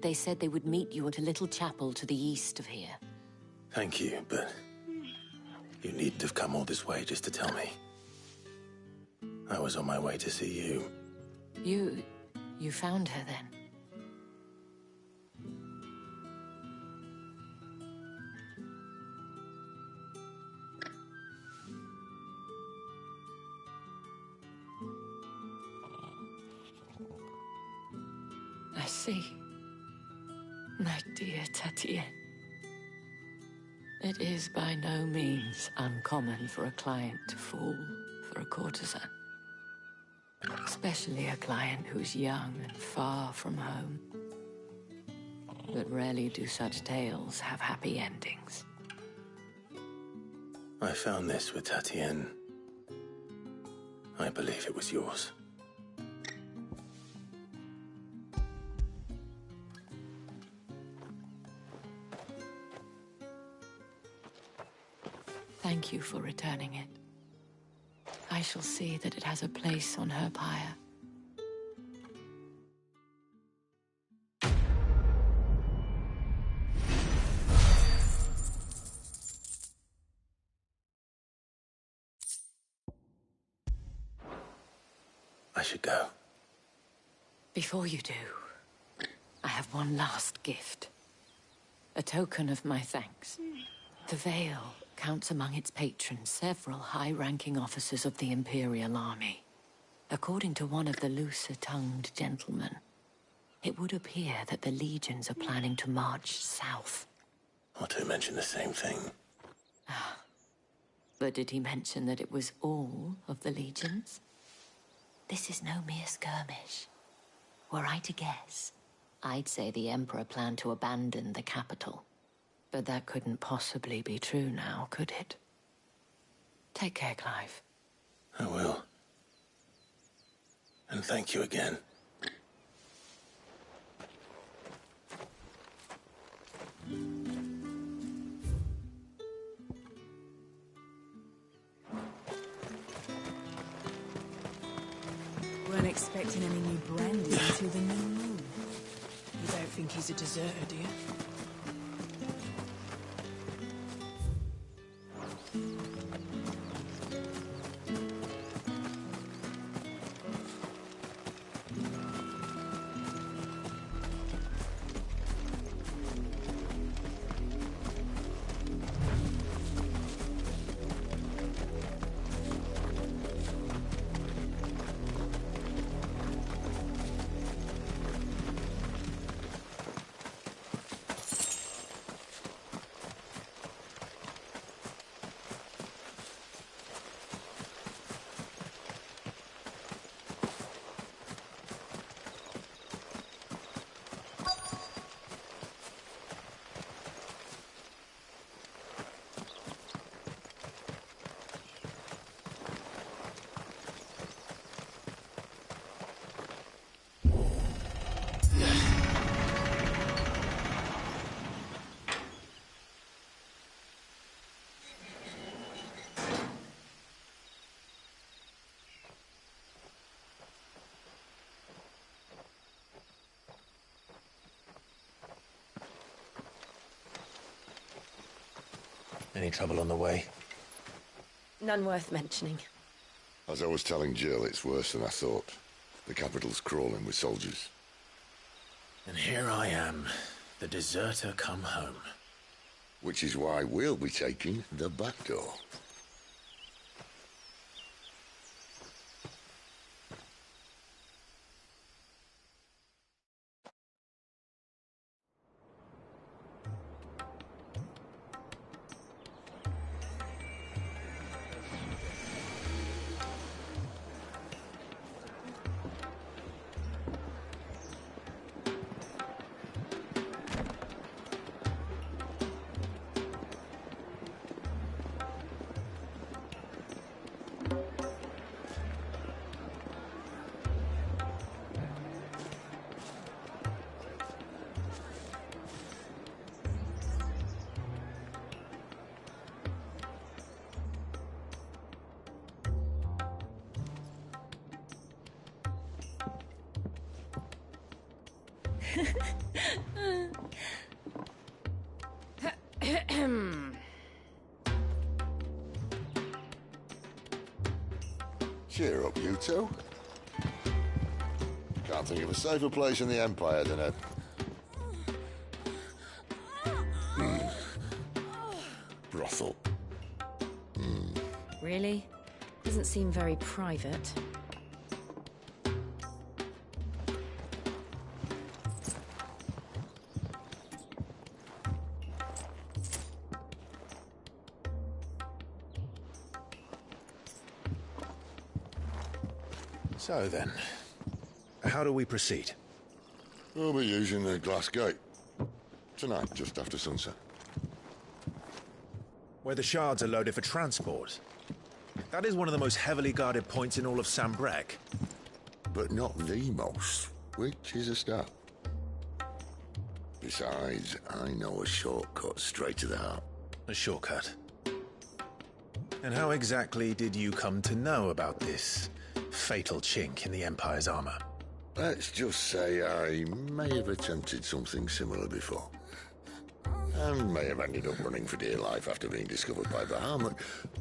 They said they would meet you at a little chapel to the east of here. Thank you, but you needn't have come all this way just to tell me. I was on my way to see you. You found her then? I see. My dear Tatien. It is by no means uncommon for a client to fall for a courtesan. Especially a client who's young and far from home. But rarely do such tales have happy endings. I found this with Tatien. I believe it was yours. Thank you for returning it. I shall see that it has a place on her pyre. I should go. Before you do, I have one last gift. A token of my thanks. The Vale counts among its patrons several high-ranking officers of the Imperial Army. According to one of the looser-tongued gentlemen, it would appear that the legions are planning to march south. Otto mentioned the same thing. But did he mention that it was all of the legions? This is no mere skirmish. Were I to guess, I'd say the Emperor planned to abandon the capital. But that couldn't possibly be true now, could it? Take care, Clive. I will. And thank you again. Weren't expecting any new brandy until the new moon. You don't think he's a deserter, do you? Any trouble on the way? None worth mentioning. As I was telling Jill, it's worse than I thought. The capital's crawling with soldiers. And here I am, the deserter come home. Which is why we'll be taking the back door. Cheer up, you two. Can't think of a safer place in the Empire than a... brothel. Really? Doesn't seem very private. So then, how do we proceed? We'll be using the glass gate. Tonight, just after sunset. Where the shards are loaded for transport. That is one of the most heavily guarded points in all of Sanbreque. But not the most, which is a start. Besides, I know a shortcut straight to the heart. A shortcut? And how exactly did you come to know about this fatal chink in the Empire's armor? Let's just say I may have attempted something similar before. And may have ended up running for dear life after being discovered by Bahamut,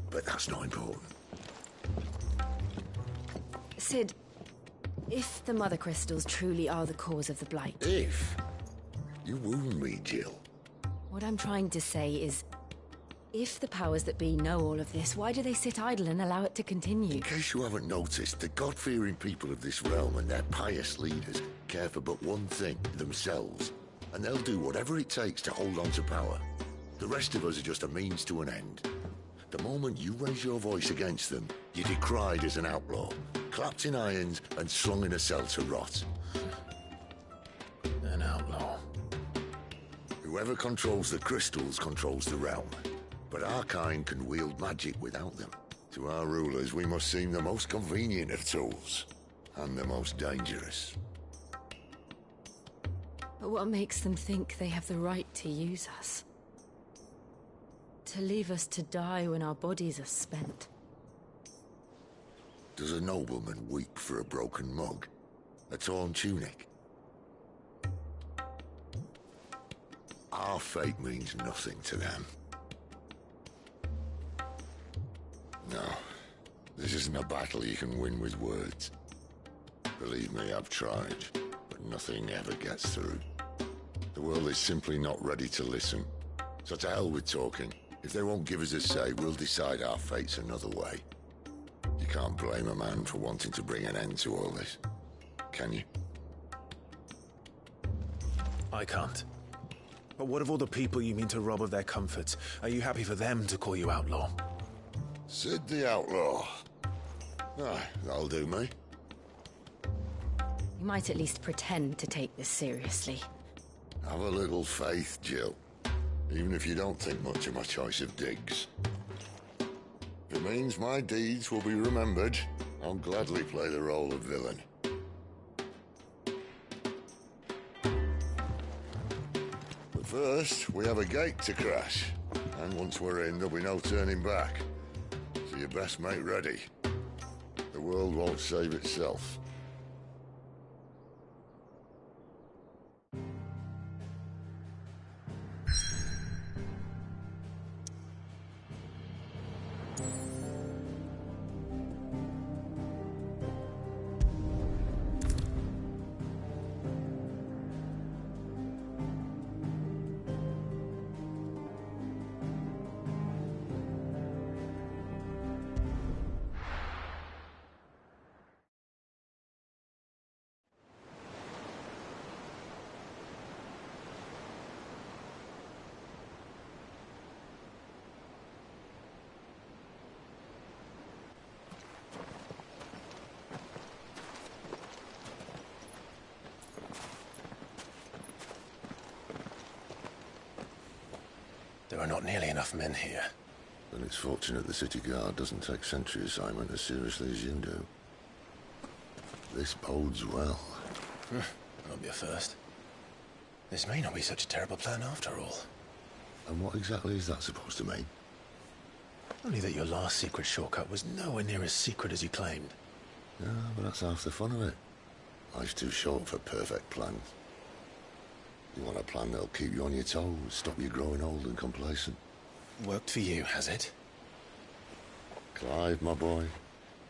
but that's not important. Sid, if the Mother Crystals truly are the cause of the Blight... If? You wound me, Jill. What I'm trying to say is... If the powers that be know all of this, why do they sit idle and allow it to continue? In case you haven't noticed, the God-fearing people of this realm and their pious leaders care for but one thing, themselves. And they'll do whatever it takes to hold on to power. The rest of us are just a means to an end. The moment you raise your voice against them, you're decried as an outlaw, clapped in irons and slung in a cell to rot. An outlaw. Whoever controls the crystals controls the realm. But our kind can wield magic without them. To our rulers, we must seem the most convenient of tools. And the most dangerous. But what makes them think they have the right to use us? To leave us to die when our bodies are spent? Does a nobleman weep for a broken mug? A torn tunic? Our fate means nothing to them. No, this isn't a battle you can win with words. Believe me, I've tried, but nothing ever gets through. The world is simply not ready to listen. So to hell with talking. If they won't give us a say, we'll decide our fates another way. You can't blame a man for wanting to bring an end to all this, can you? I can't. But what of all the people you mean to rob of their comforts? Are you happy for them to call you outlaw? Sid the Outlaw. Aye, that'll do me. You might at least pretend to take this seriously. Have a little faith, Jill. Even if you don't think much of my choice of digs. If it means my deeds will be remembered, I'll gladly play the role of villain. But first, we have a gate to crash. And once we're in, there'll be no turning back. So you best make ready. The world won't save itself. There are not nearly enough men here. Then it's fortunate the city guard doesn't take sentry assignment as seriously as you do. This bodes well. Won't be a first. This may not be such a terrible plan after all. And what exactly is that supposed to mean? Only that your last secret shortcut was nowhere near as secret as you claimed. Yeah, but that's half the fun of it. Life's too short for perfect plans. You want a plan that'll keep you on your toes, stop you growing old and complacent. Worked for you, has it? Clive, my boy,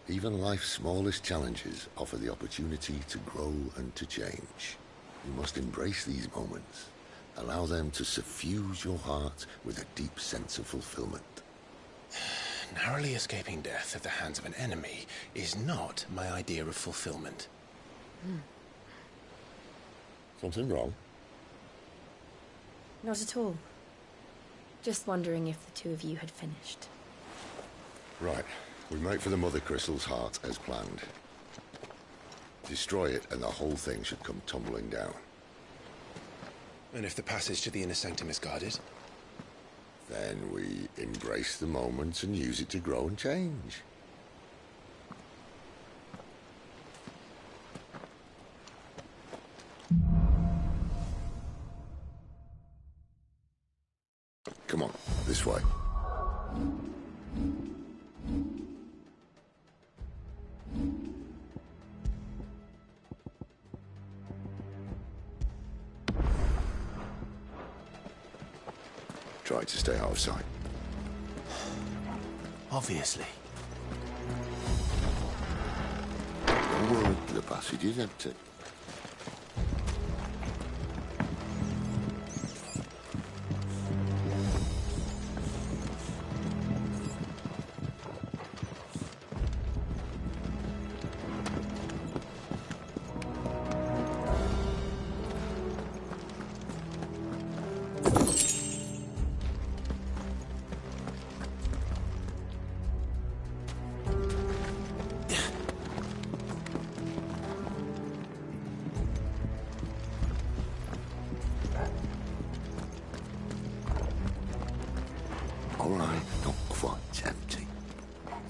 even life's smallest challenges offer the opportunity to grow and to change. You must embrace these moments. Allow them to suffuse your heart with a deep sense of fulfillment. Narrowly escaping death at the hands of an enemy is not my idea of fulfillment. Something wrong? Not at all. Just wondering if the two of you had finished. Right. We make for the Mother Crystal's heart as planned. Destroy it and the whole thing should come tumbling down. And if the passage to the inner sanctum is guarded? Then we embrace the moment and use it to grow and change. Come on, this way. Try to stay out of sight. Obviously. Well, the passage is empty.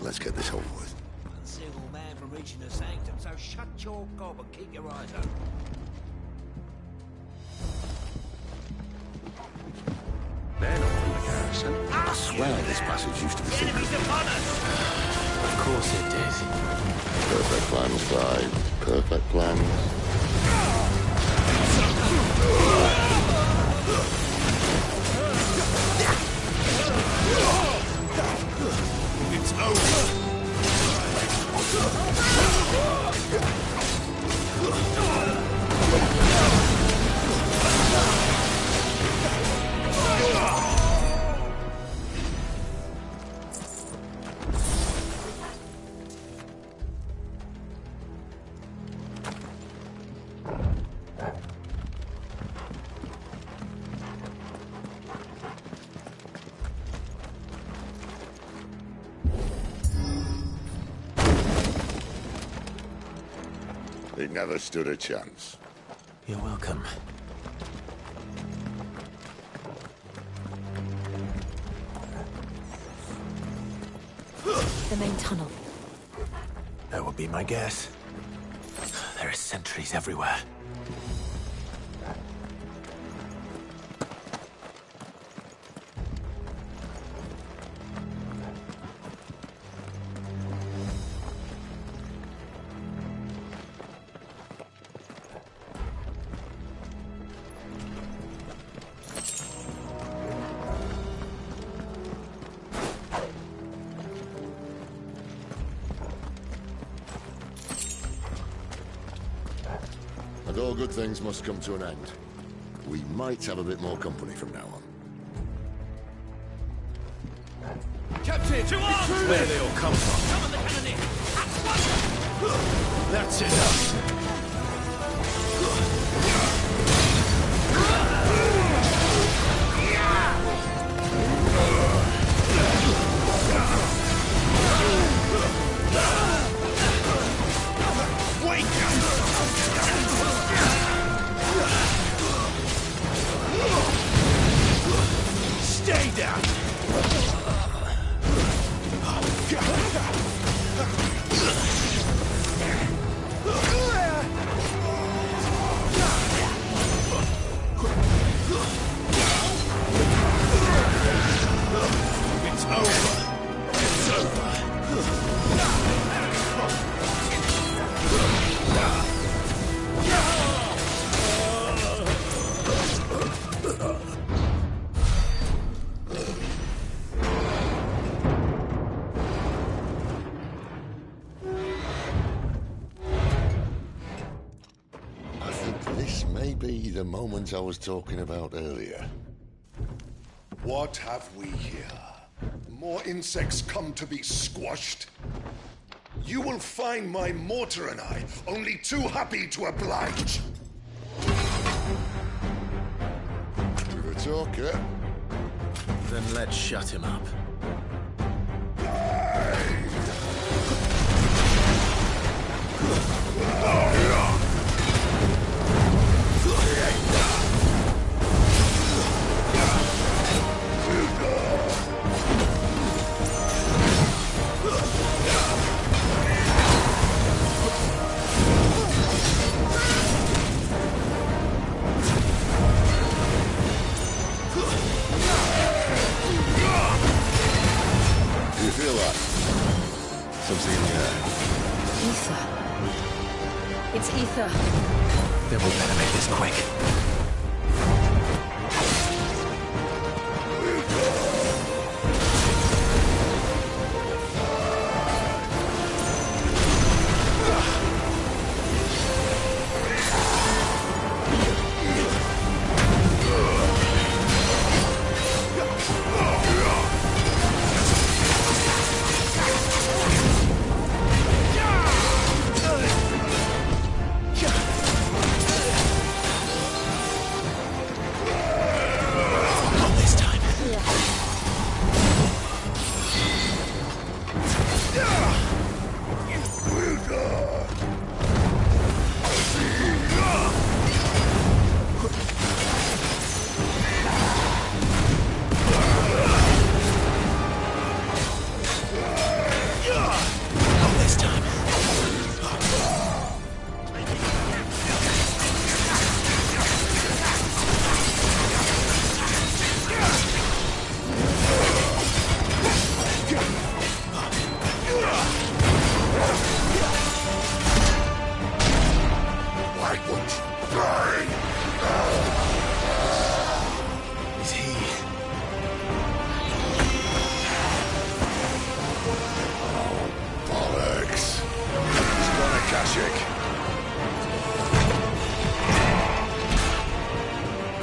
Let's get this over with. Single man from reaching the sanctum, so shut your gob and keep your eyes open. They're not from the garrison. I swear this passage used to be through. Enemies upon us! Of course it did. Perfect plans, Clive. Perfect plans. It's over! He never stood a chance. You're welcome. The main tunnel. That would be my guess. There are sentries everywhere. And all good things must come to an end. We might have a bit more company from now on. Captain! To arms! Where they all come from? Summon the cannoneer! At once! That's enough! Stay down! It's over! It's over! I think this may be the moment I was talking about earlier. What have we here? More insects come to be squashed? You will find my mortar and I only too happy to oblige. You're a talker. Then let's shut him up. Do you feel that? Something in the air. Ether. It's ether. Then we better make this quick.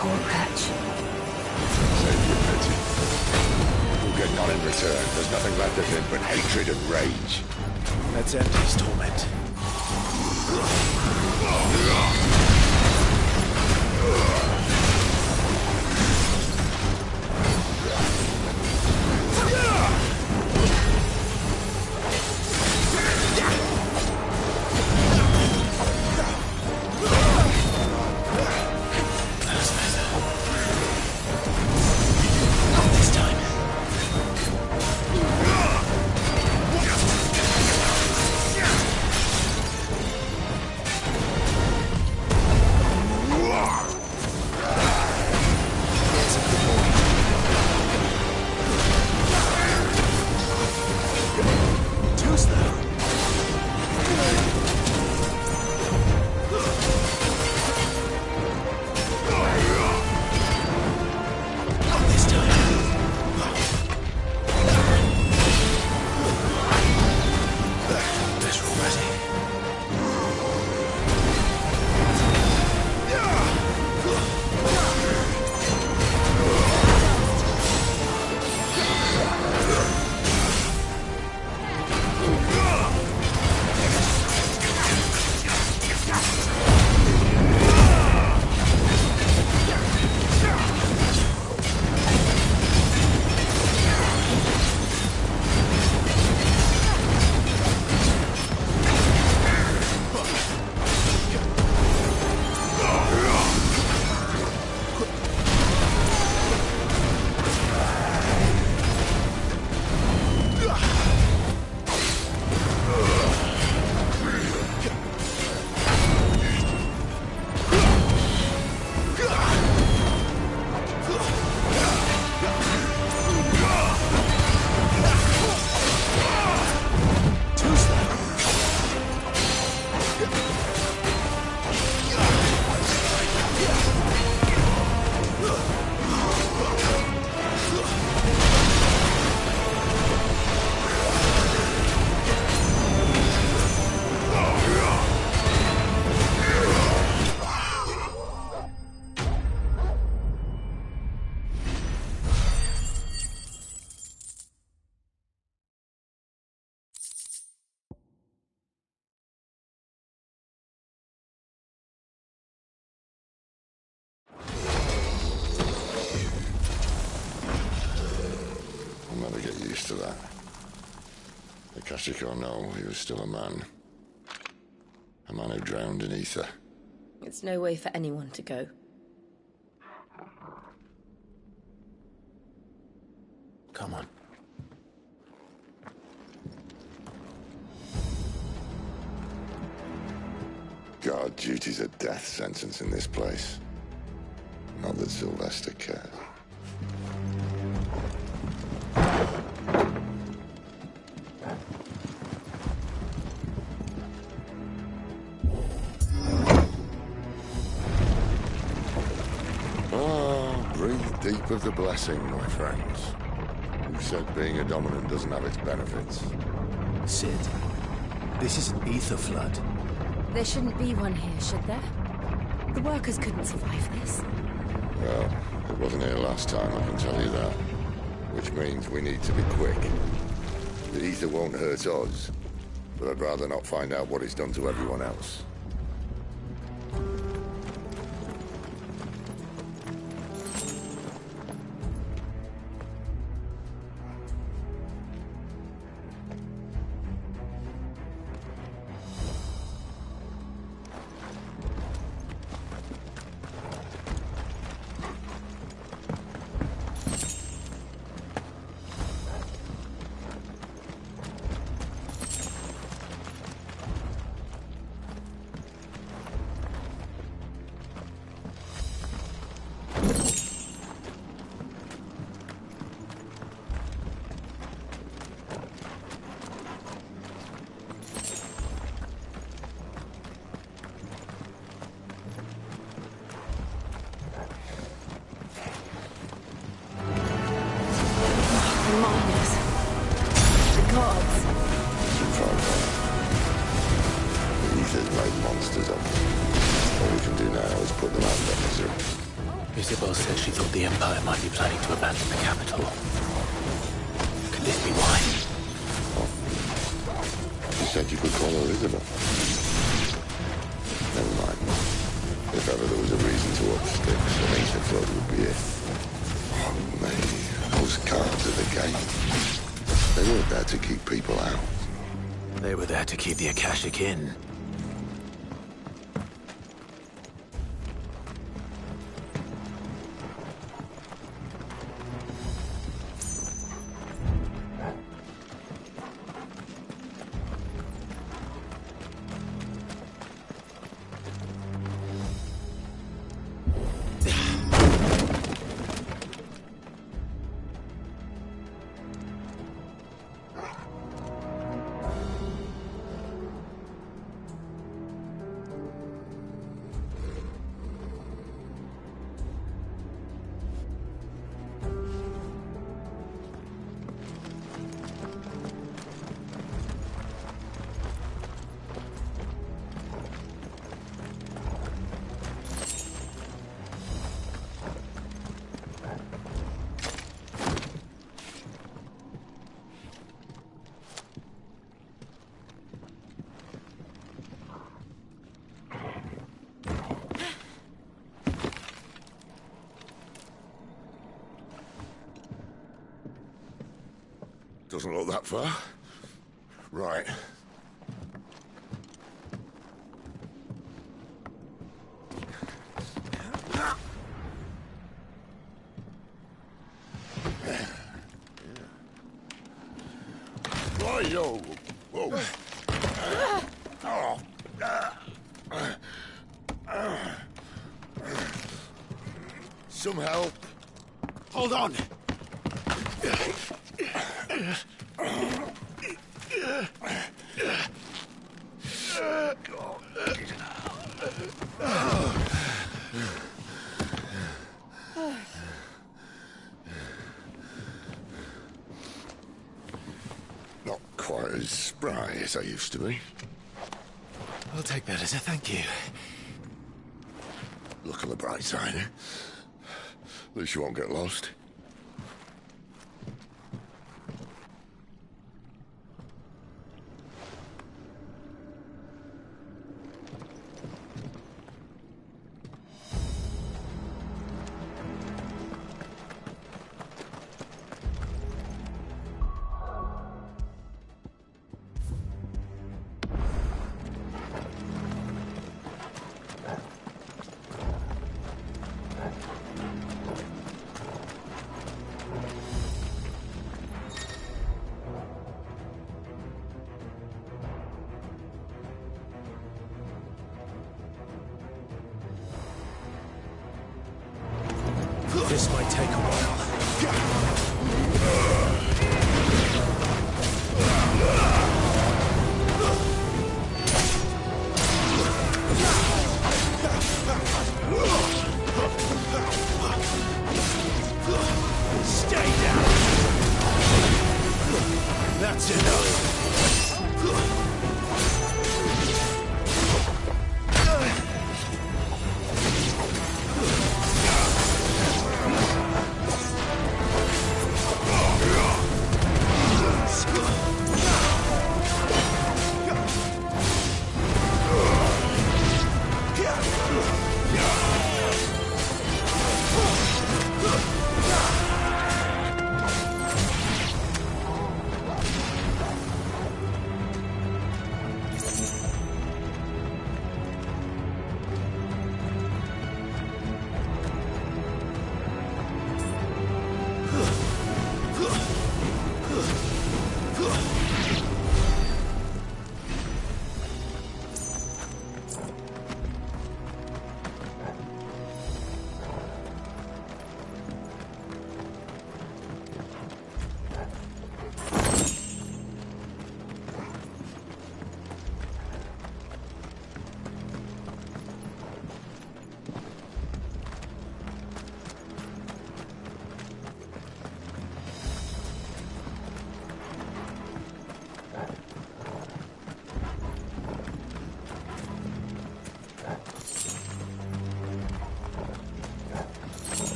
coal patch. Save your pity. You'll get none in return. There's nothing left of him but hatred and rage. Let's end his torment. I'll never get used to that. Akashiko know he was still a man. A man who drowned in ether. It's no way for anyone to go. Come on. Guard duty's a death sentence in this place. Not that Sylvester cares. Breathe deep of the blessing, my friends. Who said being a dominant doesn't have its benefits? Sid, this is an ether flood. There shouldn't be one here, should there? The workers couldn't survive this. Well, it wasn't here last time, I can tell you that. Which means we need to be quick. The ether won't hurt us, but I'd rather not find out what it's done to everyone else. Isabel said she thought the Empire might be planning to abandon the capital. Could this be why? She said you could call her Isabel. Never mind. If ever there was a reason to up sticks, Anita Flood would be it. Oh, mate, those guards at the gate. They weren't there to keep people out. They were there to keep the Akashic in. Doesn't look that far. Right. Right-yo. Whoa. Some help. Hold on. Not quite as spry as I used to be. I'll take that as a thank you. Look on the bright side, eh? At least you won't get lost. This might take a while. Stay down! That's enough!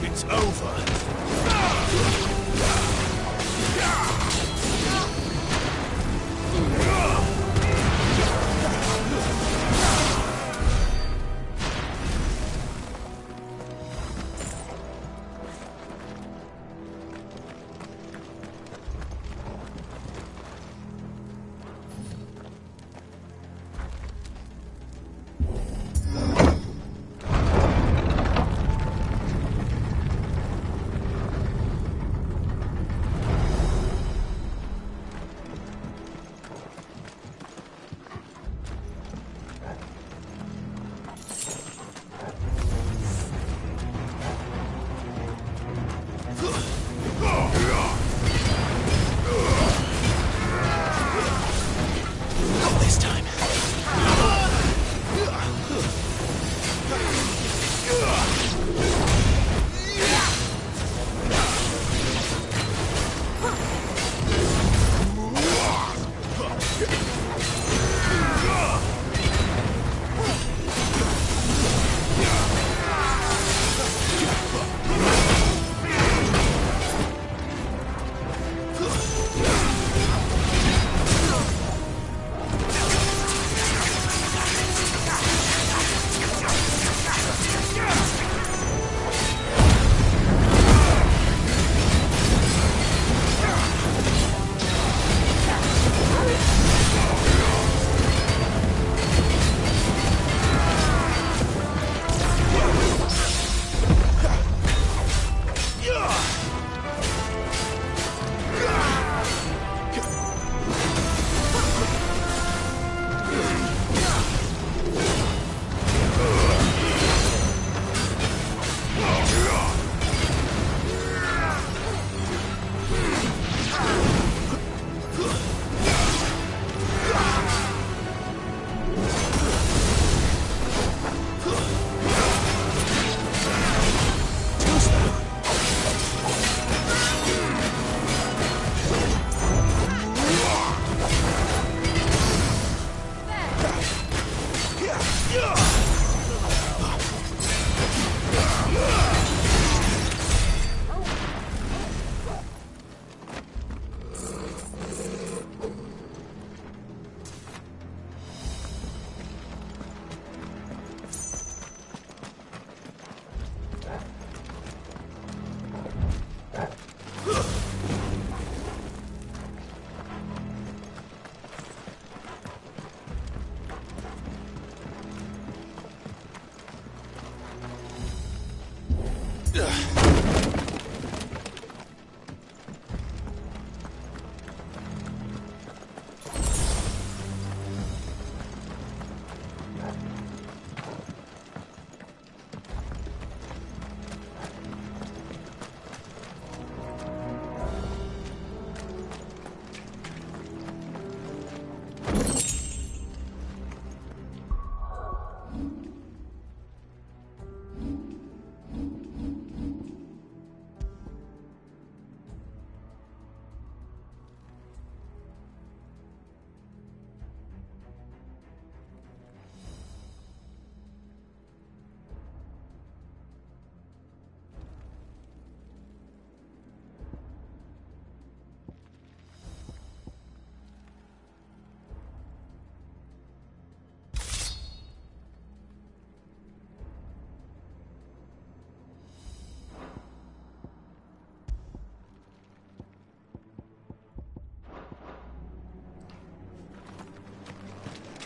It's over.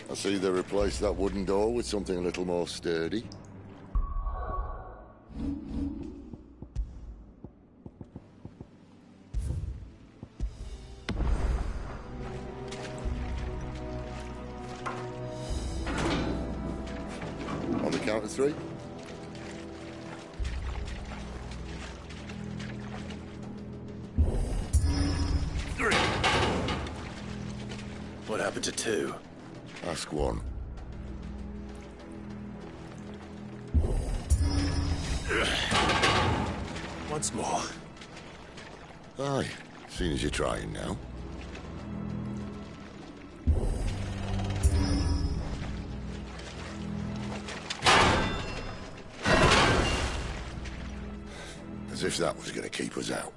I see they replaced that wooden door with something a little more sturdy. On the count of three. What happened to two? Ask one. Once more. Aye, seeing as you're trying now. As if that was going to keep us out.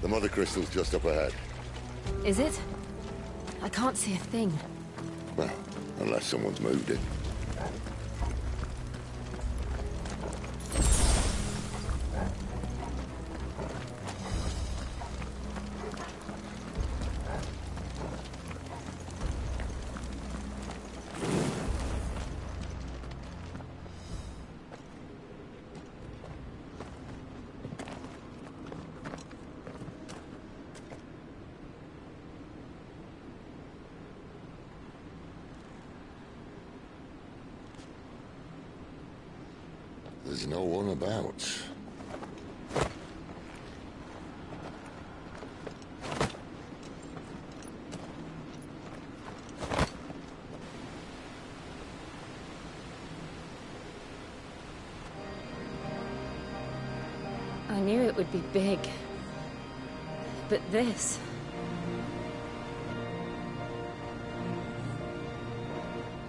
The Mother Crystal's just up ahead. Is it? I can't see a thing. Well, unless someone's moved it. There's no one about. I knew it would be big. But this...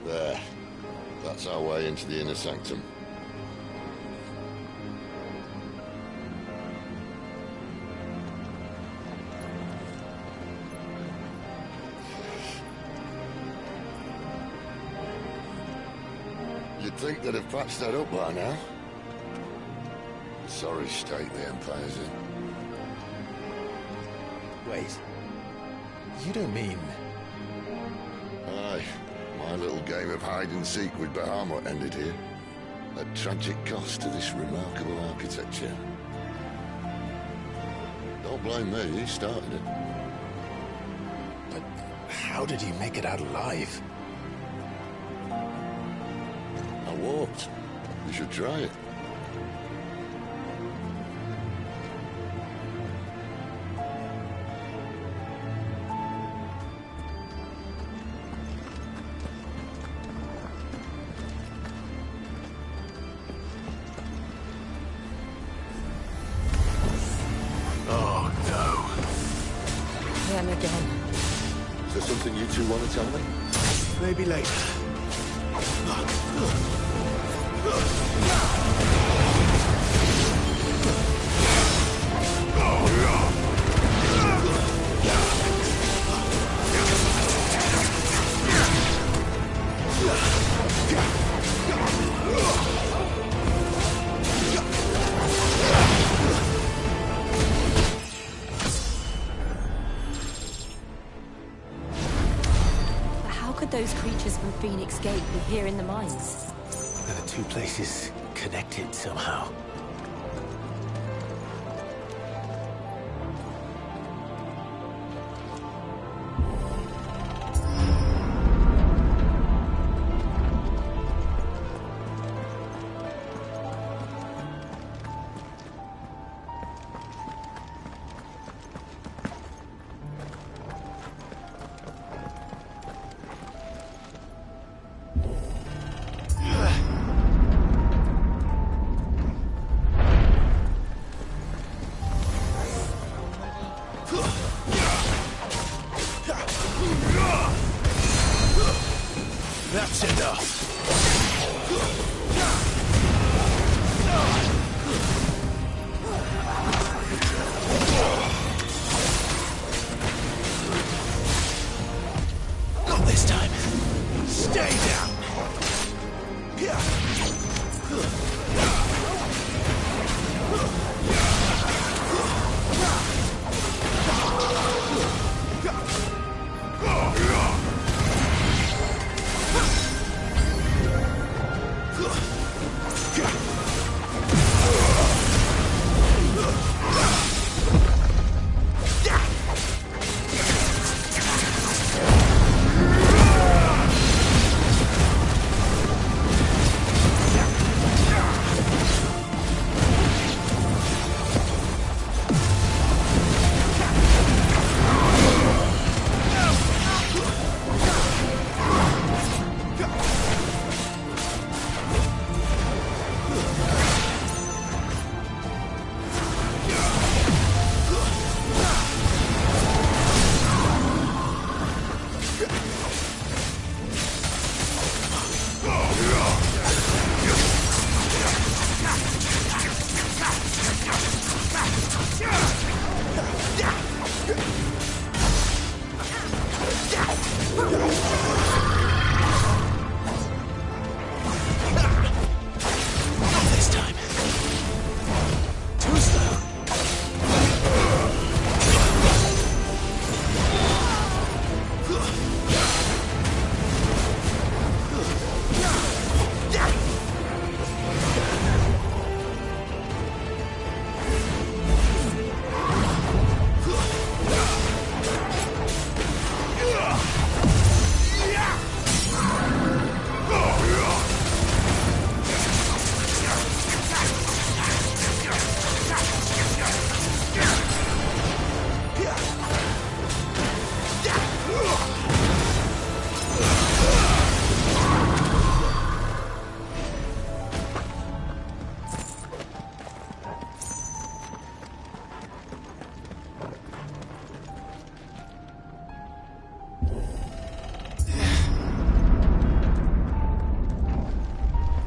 There. That's our way into the inner sanctum. You'd think they'd have patched that up by now. Sorry state the Empire's in. Wait. You don't mean... Aye. My little game of hide-and-seek with Bahamut ended here. At tragic cost to this remarkable architecture. Don't blame me, he started it. But how did he make it out alive? I walked. You should try it. Oh, no. Them again. Is there something you two want to tell me? Maybe later. How could those creatures from Phoenix Gate be here in the mines? Are the two places connected somehow?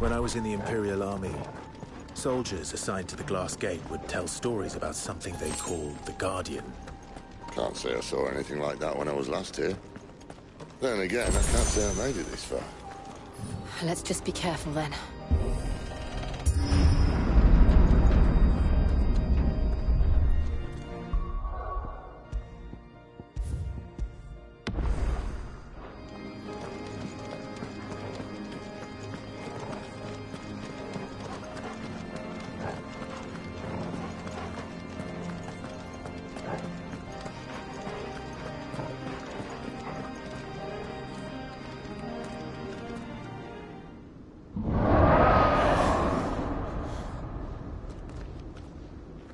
When I was in the Imperial Army, soldiers assigned to the Glass Gate would tell stories about something they called the Guardian. Can't say I saw anything like that when I was last here. Then again, I can't say I made it this far. Let's just be careful then.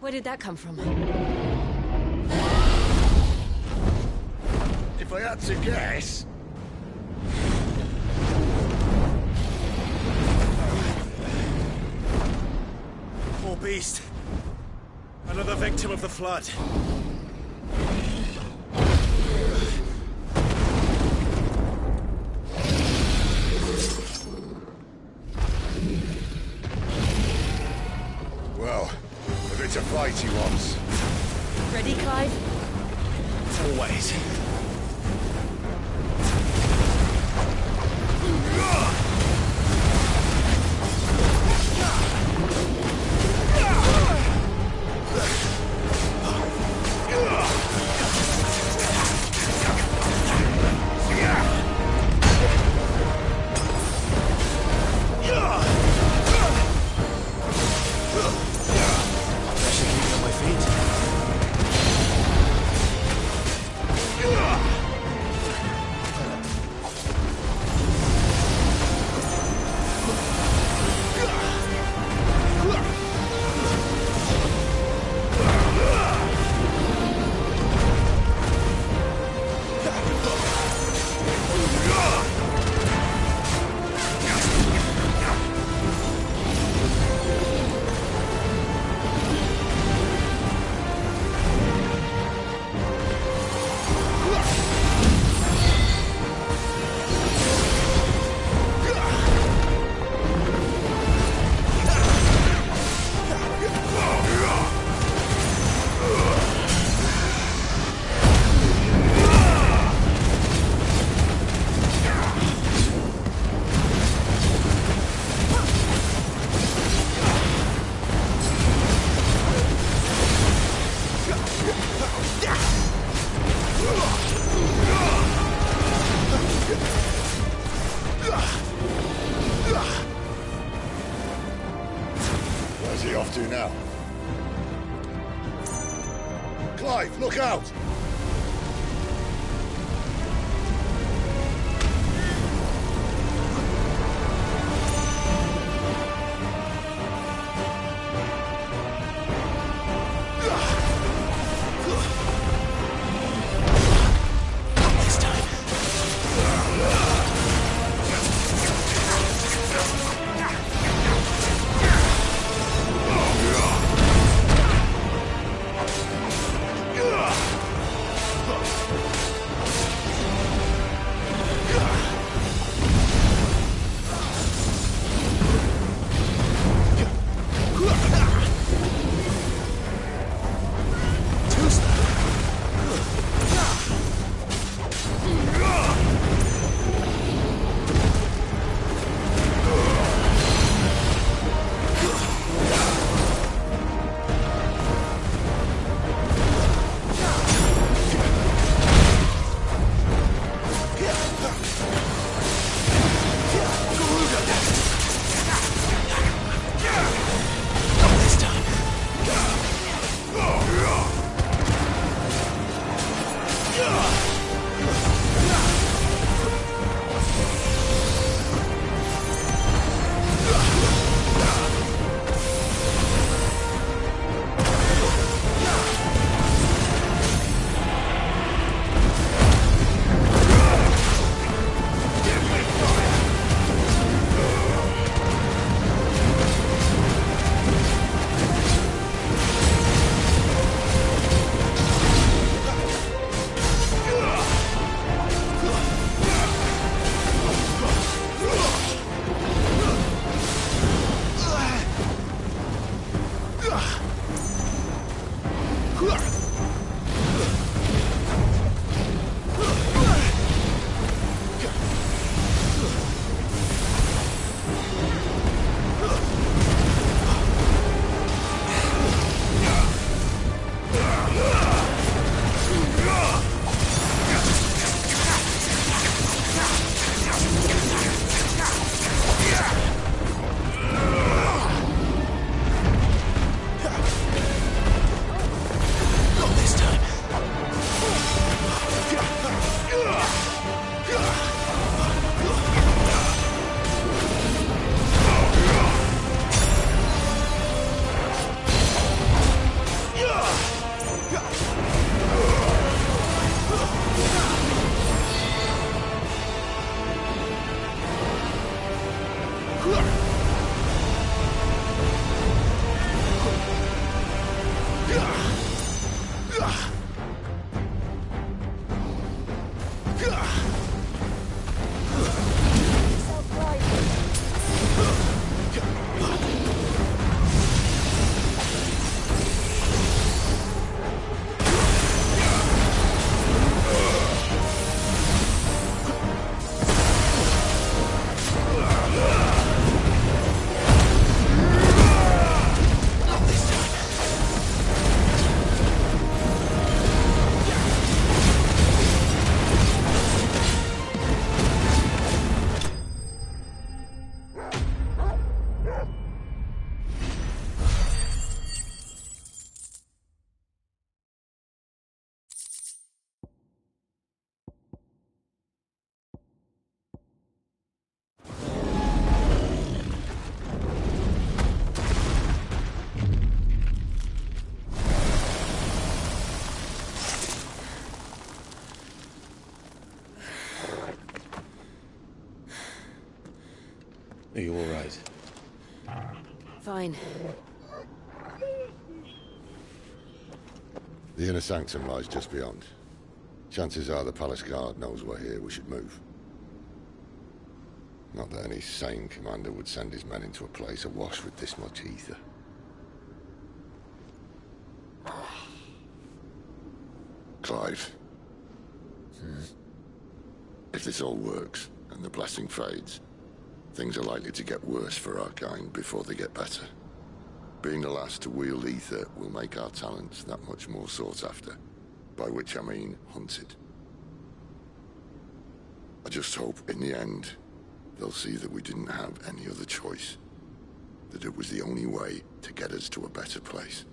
Where did that come from? If I had to guess... Poor beast. Another victim of the Flood. Well, if it's a fight he wants. Ready, Clive? Always. Where's he off to now? Clive, look out! Are you all right? Fine. The inner sanctum lies just beyond. Chances are the palace guard knows we're here. We should move. Not that any sane commander would send his men into a place awash with this much ether. Clive. If this all works, and the blessing fades, things are likely to get worse for our kind before they get better. Being the last to wield ether will make our talents that much more sought after. By which I mean hunted. I just hope, in the end, they'll see that we didn't have any other choice. That it was the only way to get us to a better place.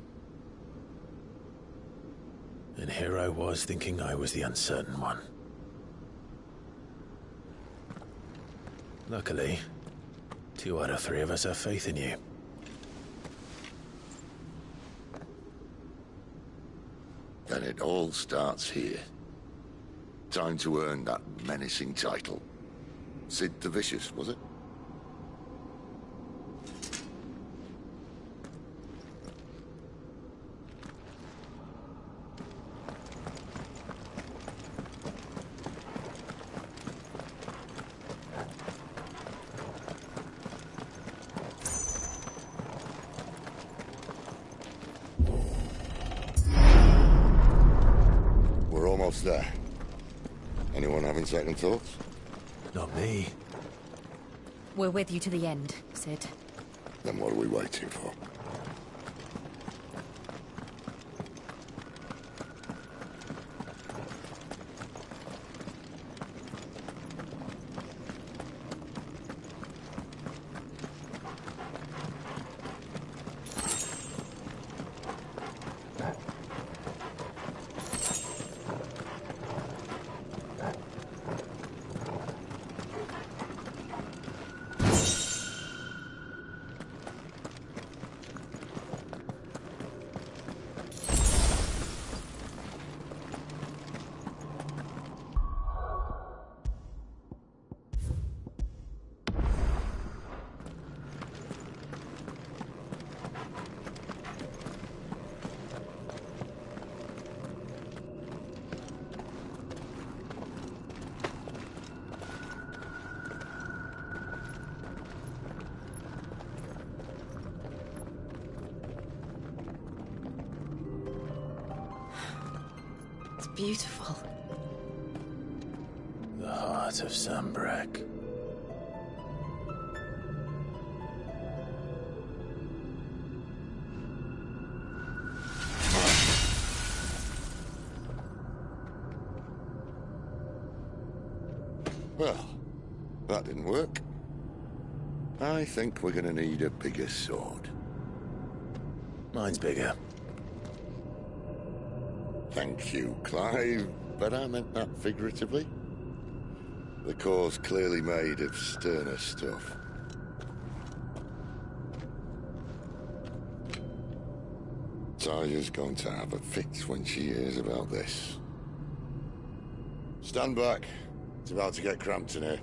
And here I was thinking I was the uncertain one. Luckily, 2 out of 3 of us have faith in you. Then it all starts here. Time to earn that menacing title. Sid the Vicious, was it? We're almost there. Anyone having second thoughts? Not me. We're with you to the end, Sid. Then what are we waiting for? Beautiful. The heart of Sanbreque. Well, that didn't work. I think we're gonna need a bigger sword. Mine's bigger. Thank you, Clive, but I meant that figuratively. The core's clearly made of sterner stuff. Taya's going to have a fit when she hears about this. Stand back. It's about to get cramped in here.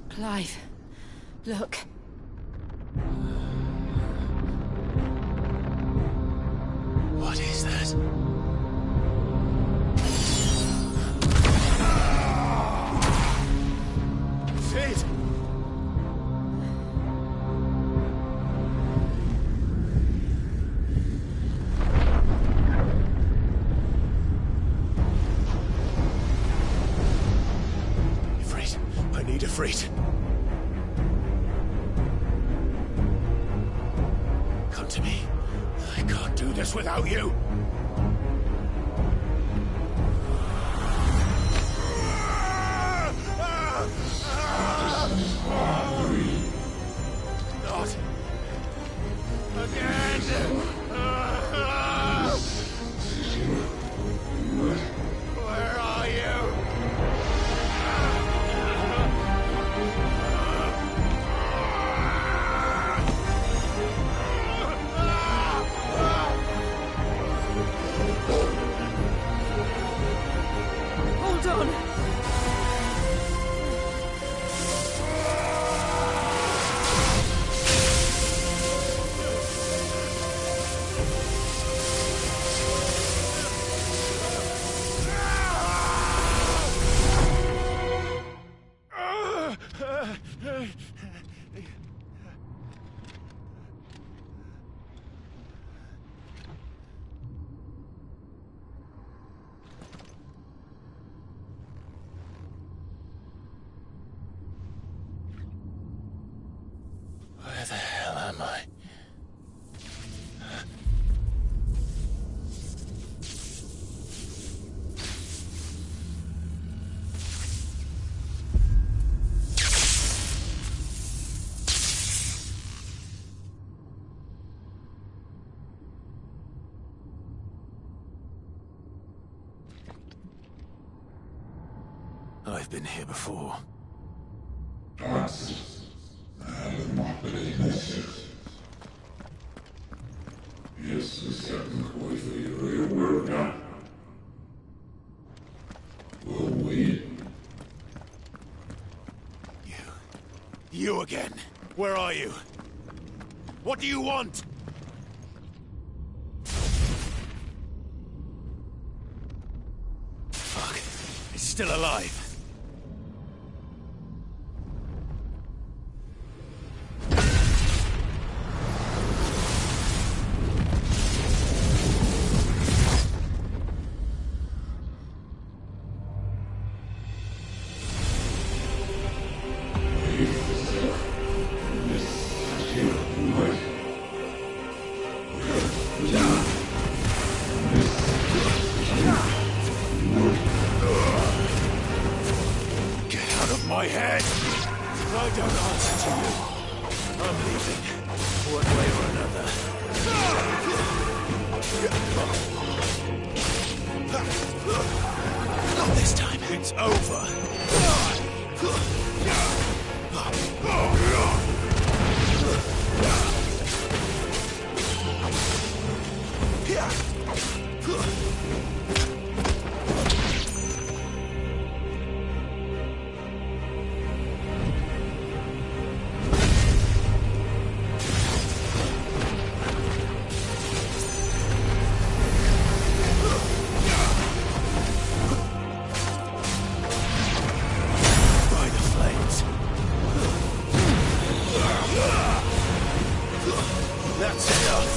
Clive, look. What is that? Sid! Siegfried. Come to me. I can't do this without you. Not again. Where are you? Hold on! Where the hell am I? I've been here before. You again. Where are you? What do you want? Fuck. He's still alive. My head! I don't answer to you. I'm leaving. One way or another. Not this time. It's over. That's enough.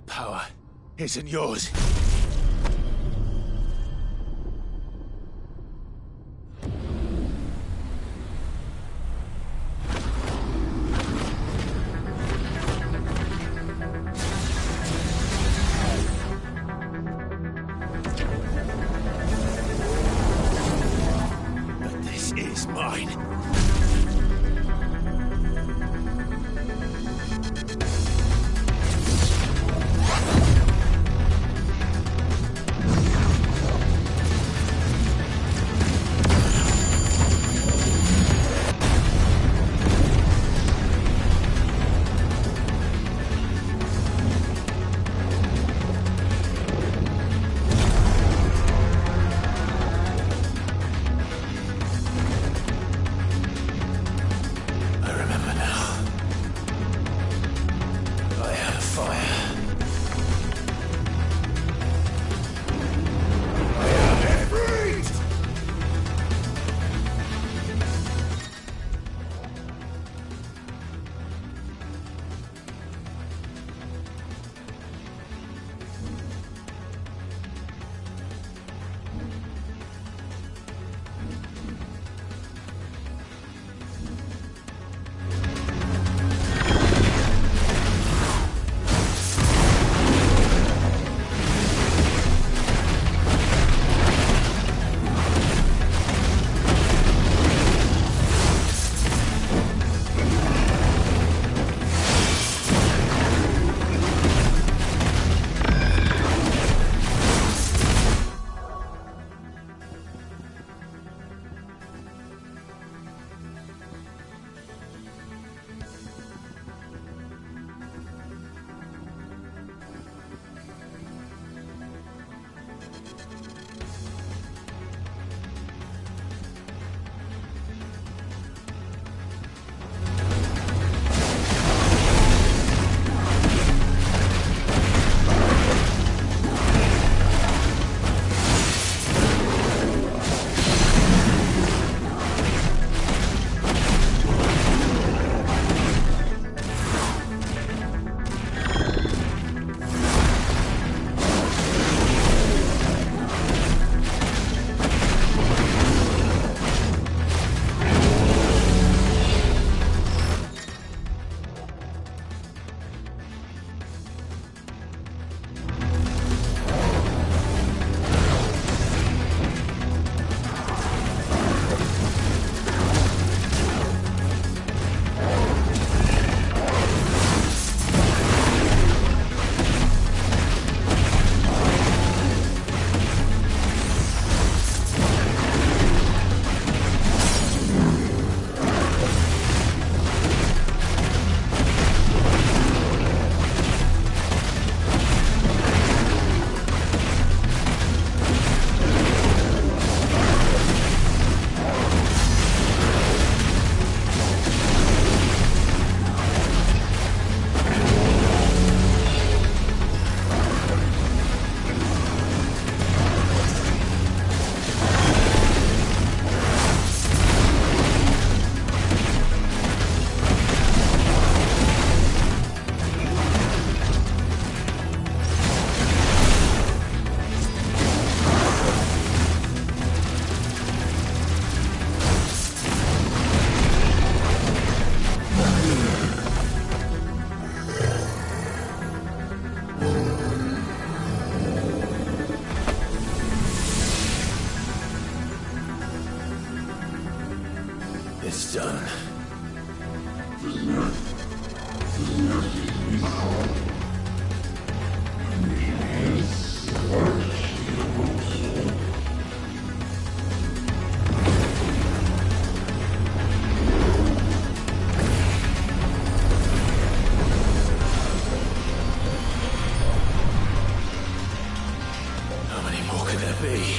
That power isn't yours. But this is mine. It's done. How many more could there be?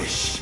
wish.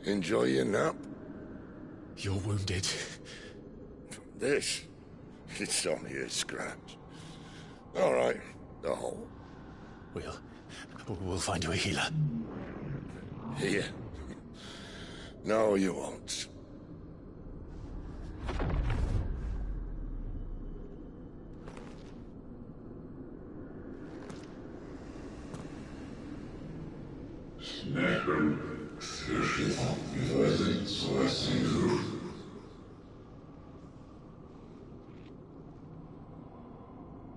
Enjoy your nap? You're wounded. This? It's only a scratch. All right, the hole. We'll find you a healer. Here? No, you won't.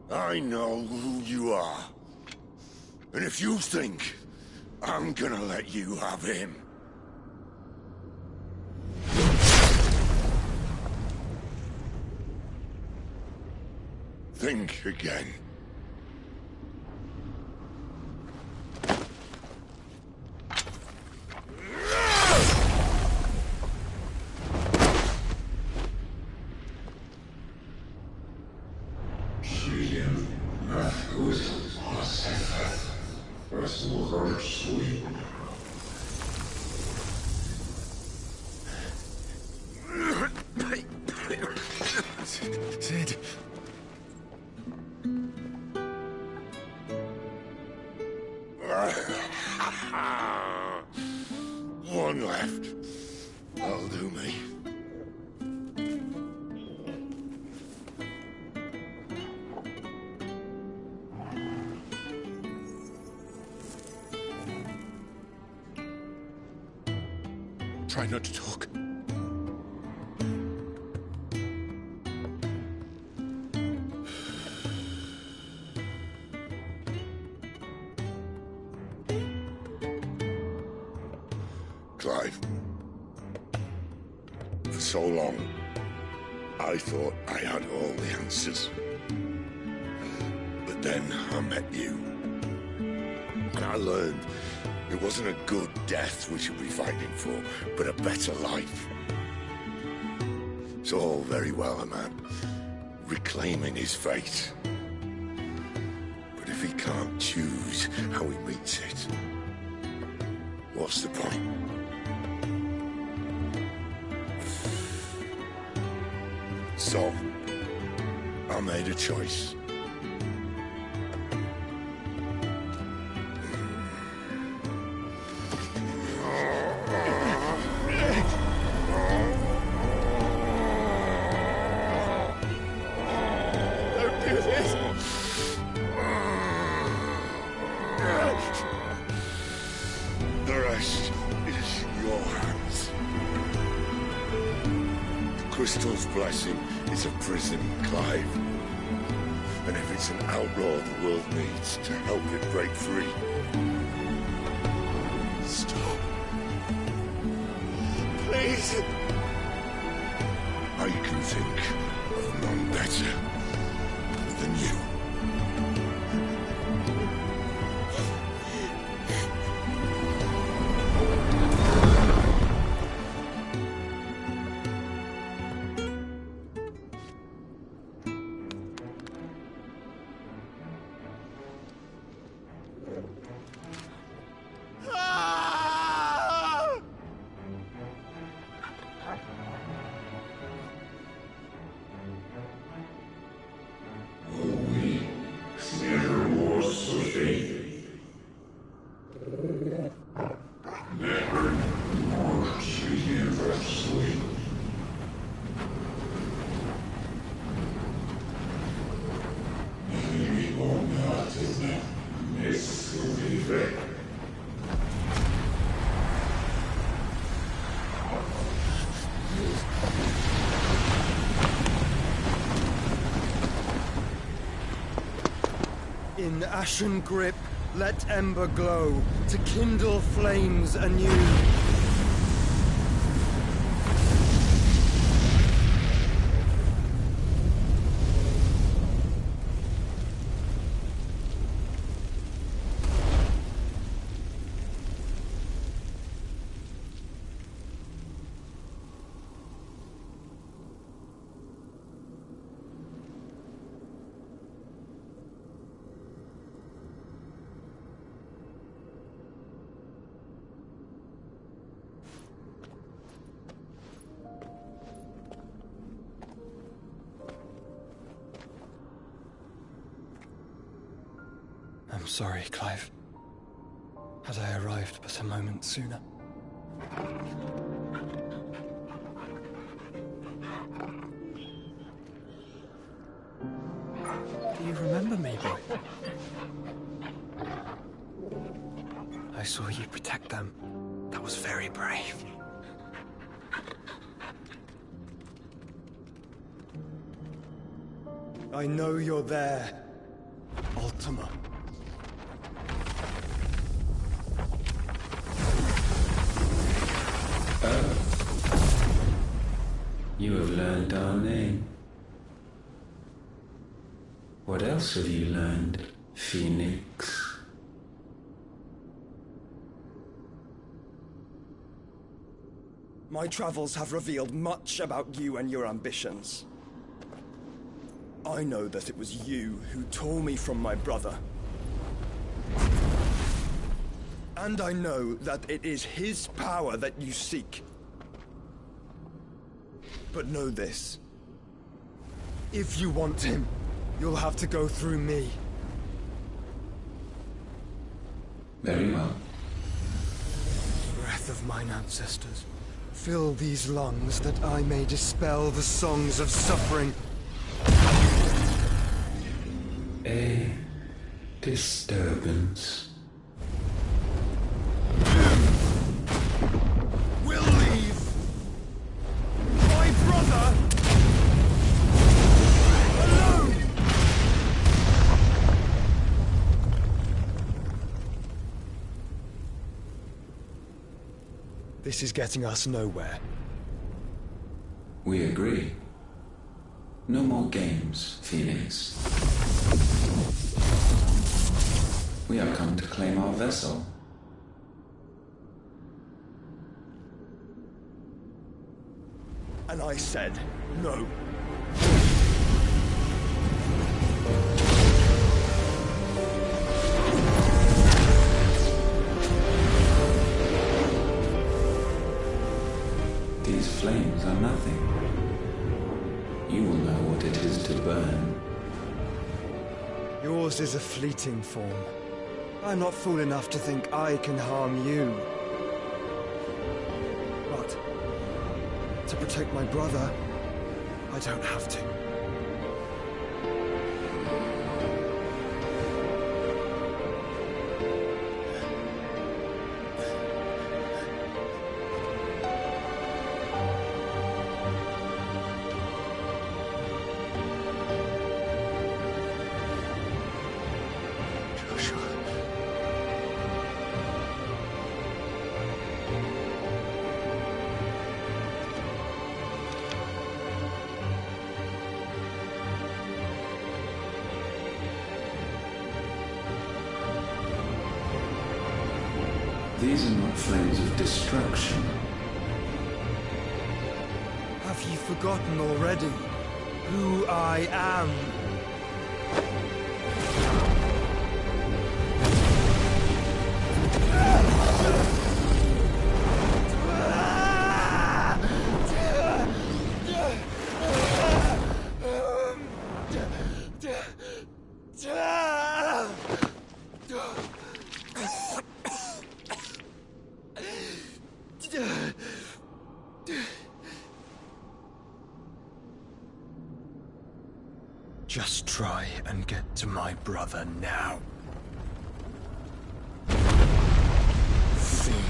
I know who you are. And if you think I'm gonna let you have him... think again. Sid. One left. That'll do me. Try not to talk. Clive. For so long, I thought I had all the answers. But then I met you. And I learned it wasn't a good death we should be fighting for, but a better life. It's all very well, a man reclaiming his fate. But if he can't choose how he meets it, what's the point? So, I made a choice. Don't do this! The rest is in your hands. The Crystal's blessing is a prison, Clive. And if it's an outlaw the world needs to help it break free... Stop. Please! I can think of none better than you. In ashen grip, let ember glow, to kindle flames anew. I'm sorry, Clive. Had I arrived but a moment sooner. Do you remember me, boy? I saw you protect them. That was very brave. I know you're there, Ultima. You have learned our name. What else have you learned, Phoenix? My travels have revealed much about you and your ambitions. I know that it was you who tore me from my brother. And I know that it is his power that you seek. But know this. If you want him, you'll have to go through me. Very well. Breath of mine ancestors, fill these lungs that I may dispel the songs of suffering. A disturbance. We'll leave. My brother alone. This is getting us nowhere. We agree. No more games, Phoenix. We have come to claim our vessel. And I said no. These flames are nothing. You will know what it is to burn. Yours is a fleeting form. I'm not fool enough to think I can harm you. But to protect my brother, I don't have to. These are not flames of destruction. Have you forgotten already who I am? Just try and get to my brother now. Fiend.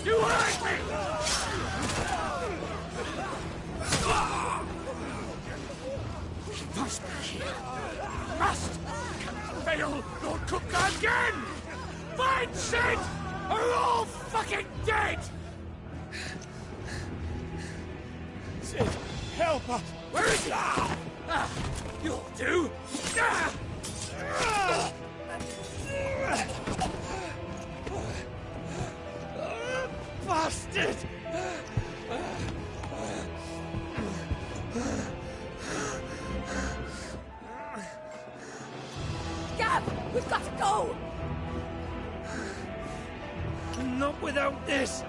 You hurt me! must be here. Must! Can fail nor cook again! Find Sid! Or we're all fucking dead! Sid, help us! Where is he? You'll do! Bastard! Gab, we've got to go! Not without this!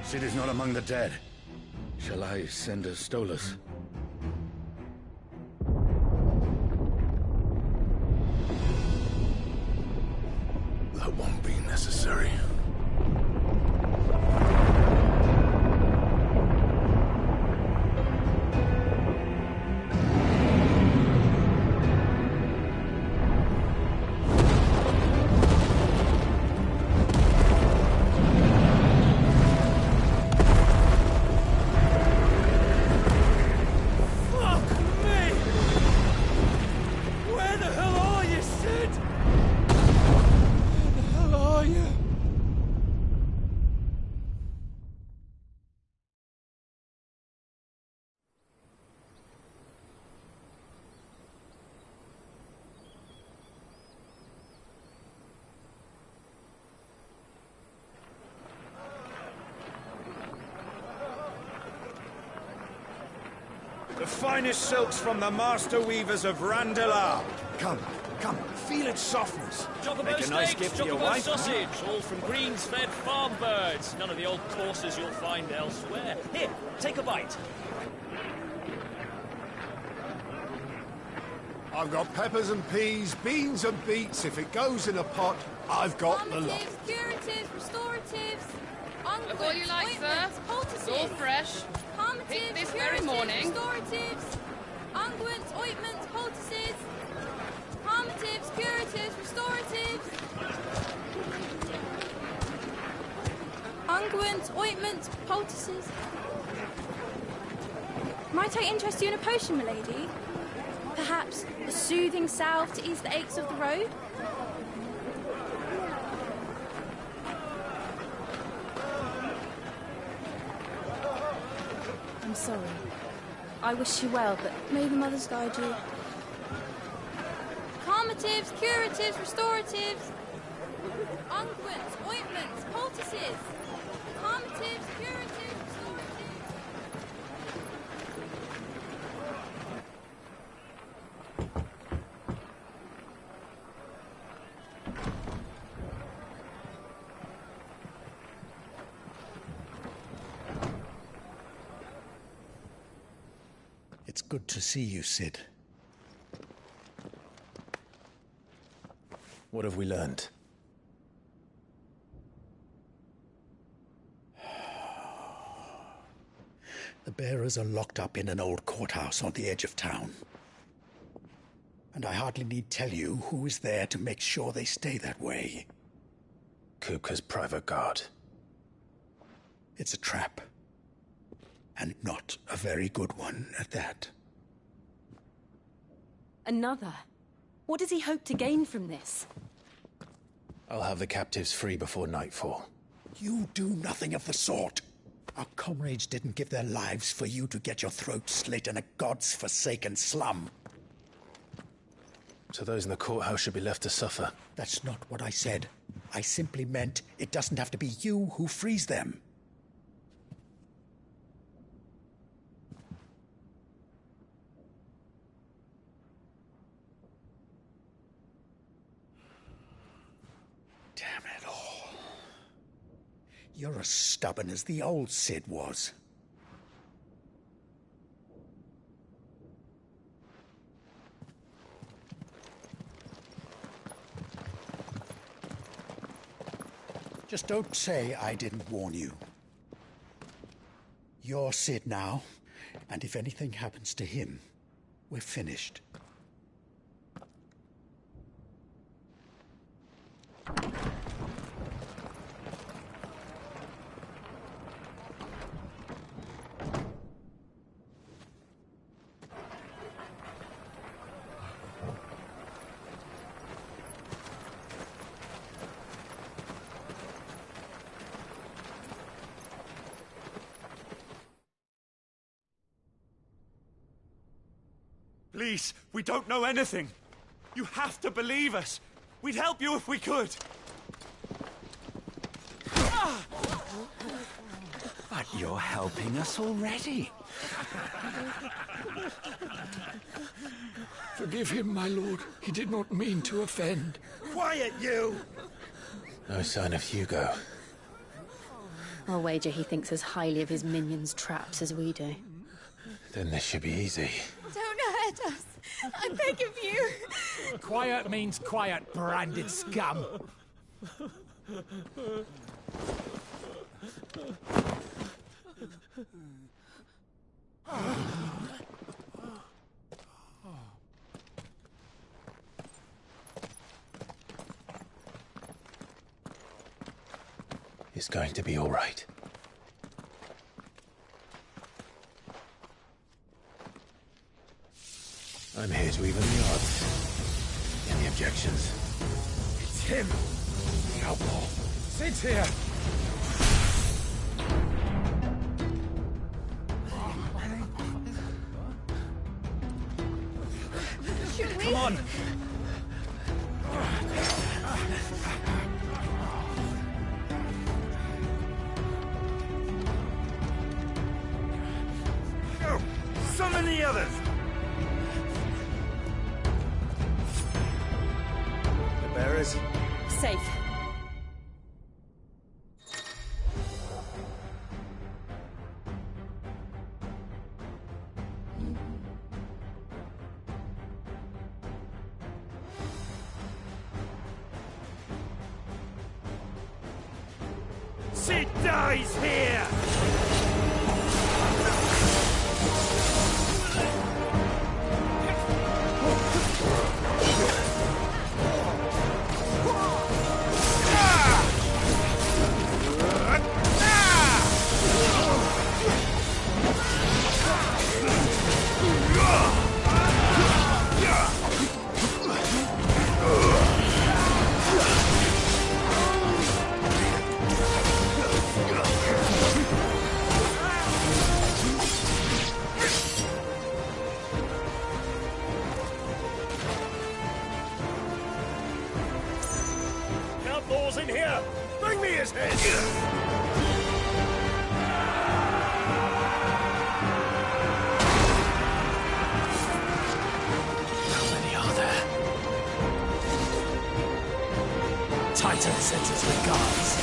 Sid is not among the dead. Shall I send a Stolas? That won't be necessary. The finest silks from the master weavers of Randalar. Come, come, feel its softness. Chocobo Make a nice steaks, gift for your chocobo wife. sausage, all from greens-fed farm birds. None of the old courses you'll find elsewhere. Here, take a bite. I've got peppers and peas, beans and beets. If it goes in a pot, I've got the lot. Curatives, restoratives, Look all you like, sir. It's all fresh. Picked this very morning. Restoratives, unguents, ointments, poultices, palmatives, curatives, restoratives, unguents, ointments, poultices. Might I interest you in a potion, milady? Perhaps a soothing salve to ease the aches of the road? I'm sorry. I wish you well, but may the mothers guide you. Calmatives, curatives, restoratives, unguents, ointments, poultices. Calmatives, curatives, restoratives. It's good to see you, Sid. What have we learned? The bearers are locked up in an old courthouse on the edge of town. And I hardly need tell you who is there to make sure they stay that way. Kupka's private guard. It's a trap. And not a very good one at that. Another? What does he hope to gain from this? I'll have the captives free before nightfall. You do nothing of the sort. Our comrades didn't give their lives for you to get your throat slit in a god's forsaken slum. So those in the courthouse should be left to suffer. That's not what I said. I simply meant it doesn't have to be you who frees them. Damn it all. You're as stubborn as the old Sid was. Just don't say I didn't warn you. You're Sid now, and if anything happens to him, we're finished. Please, we don't know anything. You have to believe us. We'd help you if we could. But you're helping us already. Forgive him, my lord. He did not mean to offend. Quiet, you! No sign of Hugo. I'll wager he thinks as highly of his minions' traps as we do. Then this should be easy. Don't hurt us. I beg of you. Quiet means quiet, branded scum. It's going to be all right. I'm here to even the odds. Any objections? It's him, the outlaw. Sit here. Come on. Go! Summon the others! The bearers? Safe. Sid dies here! Outlaws in here! Bring me his head! How many are there? Titan sends his regards.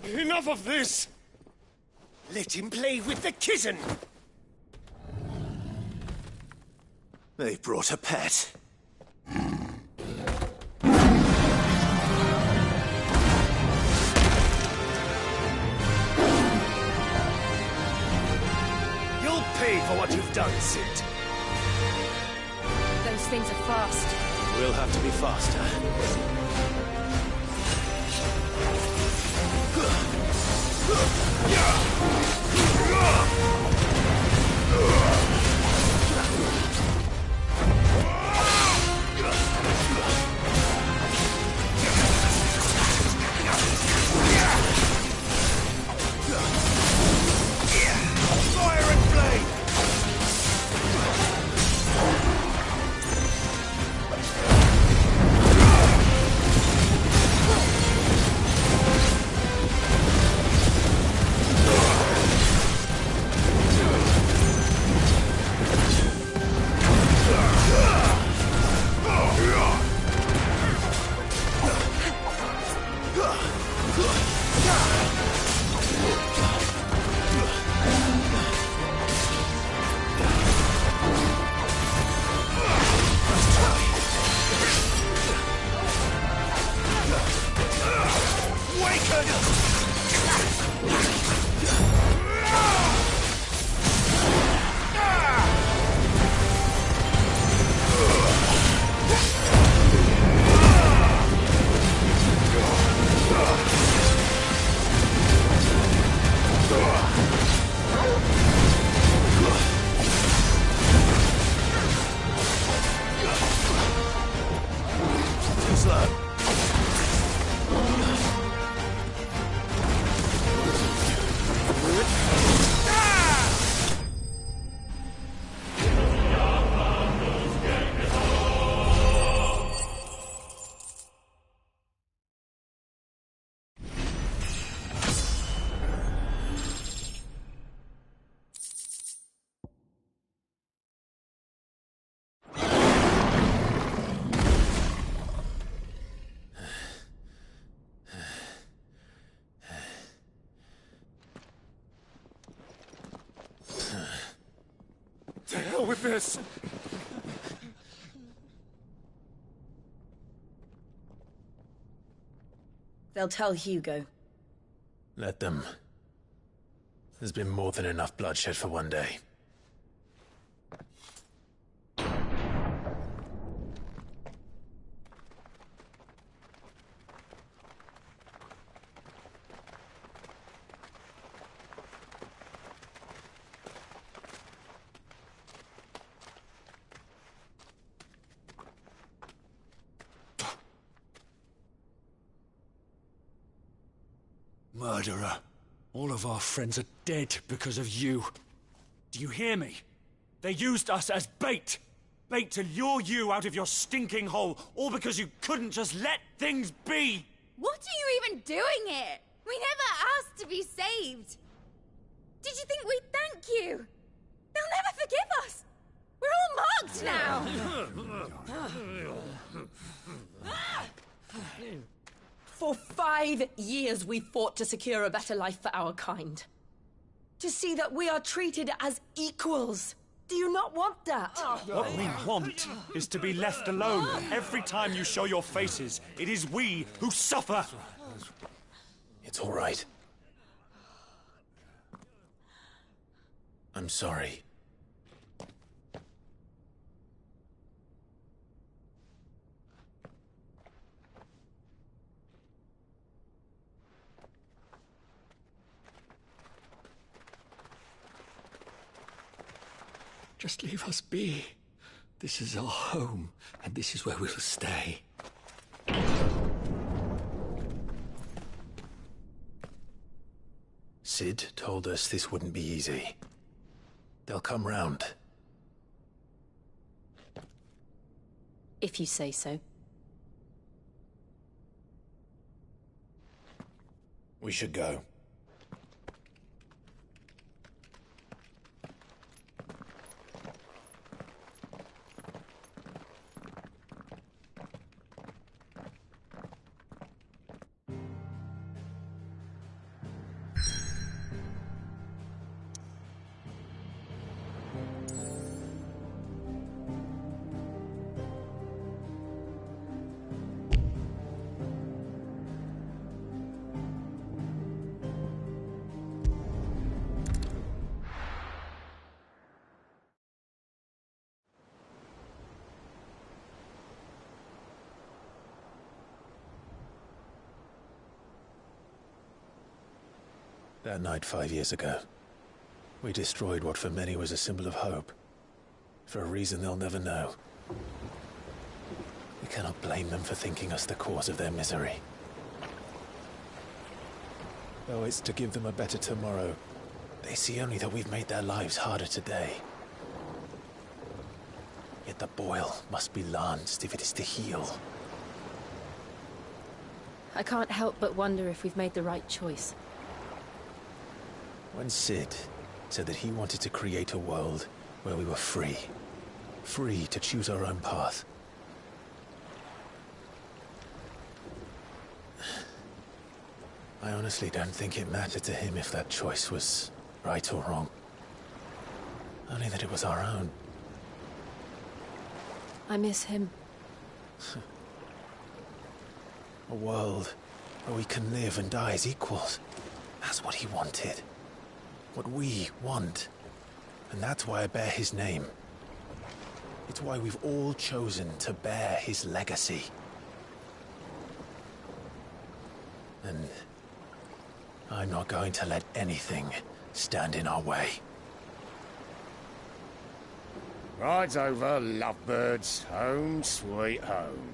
Enough of this! Let him play with the kitten! They brought a pet. You'll pay for what you've done, Sid. Those things are fast. We'll have to be faster. Fire and flame! To hell with this! They'll tell Hugo. Let them. There's been more than enough bloodshed for one day. Murderer. All of our friends are dead because of you. Do you hear me? They used us as bait. Bait to lure you out of your stinking hole, all because you couldn't just let things be. What are you even doing here? We never asked to be saved. Did you think we'd thank you? They'll never forgive us. We're all marked now. For 5 years we fought to secure a better life for our kind. To see that we are treated as equals. Do you not want that? What we want is to be left alone. Every time you show your faces, it is we who suffer. It's all right. I'm sorry. Just leave us be. This is our home, and this is where we'll stay. Cid told us this wouldn't be easy. They'll come round. If you say so. We should go. That night 5 years ago, we destroyed what for many was a symbol of hope. For a reason they'll never know. We cannot blame them for thinking us the cause of their misery. Though it's to give them a better tomorrow, they see only that we've made their lives harder today. Yet the boil must be lanced if it is to heal. I can't help but wonder if we've made the right choice. When Cid said that he wanted to create a world where we were free. Free to choose our own path. I honestly don't think it mattered to him if that choice was right or wrong. Only that it was our own. I miss him. A world where we can live and die as equals. That's what he wanted. What we want. And that's why I bear his name. It's why we've all chosen to bear his legacy. And I'm not going to let anything stand in our way. Ride's over, lovebirds. Home sweet home.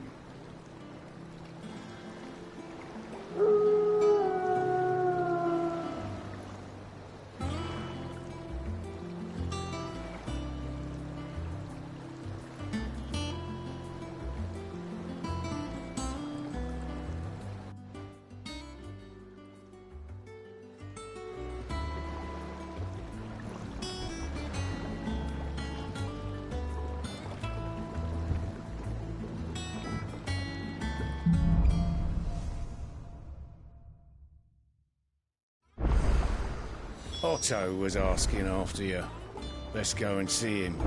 Otto was asking after you. Let's go and see him.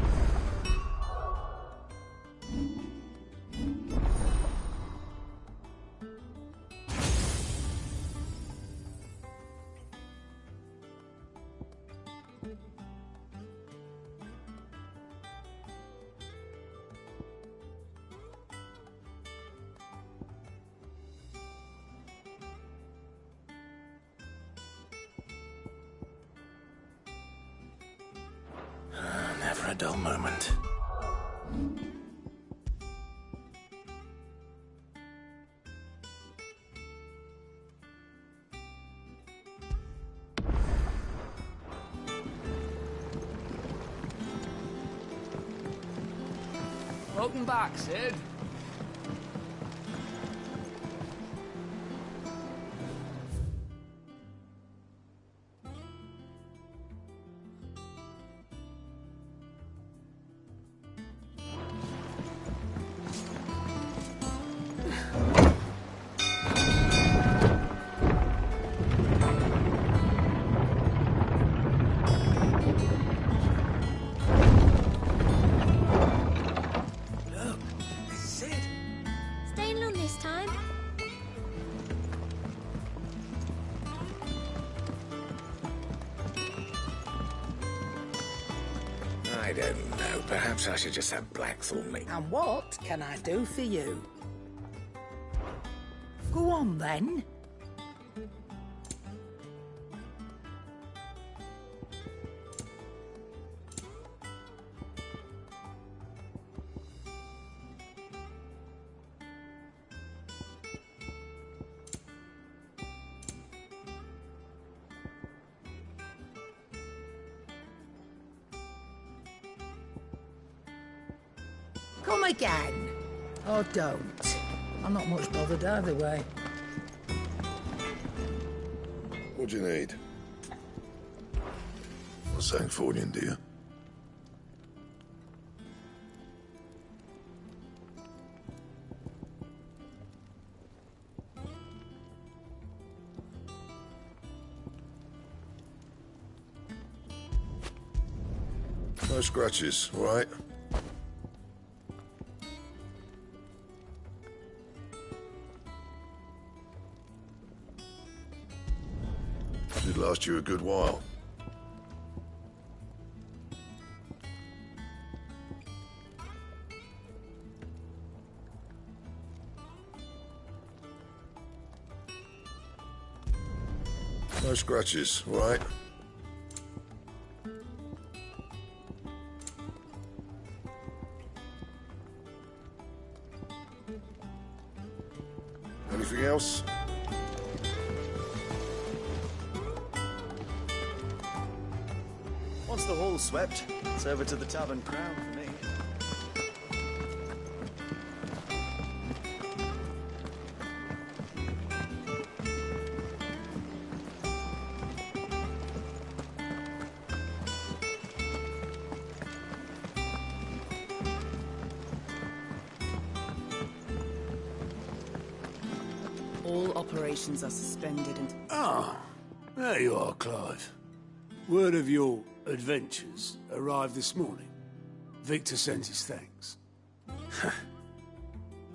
Never a dull moment. Welcome back, Sid. I don't know. Perhaps I should just have Blackthorn meet. And what can I do for you? Go on, then. Come again. Or don't. I'm not much bothered either way. What do you need? A Sangforian, do you? No scratches, all right? Did last you a good while. No scratches, all right? Anything else? Once the hall's swept, it's over to the Tavern Crown for me. All operations are suspended and... Ah, there you are, Clive. Word of your adventures arrived this morning. Victor sent his thanks.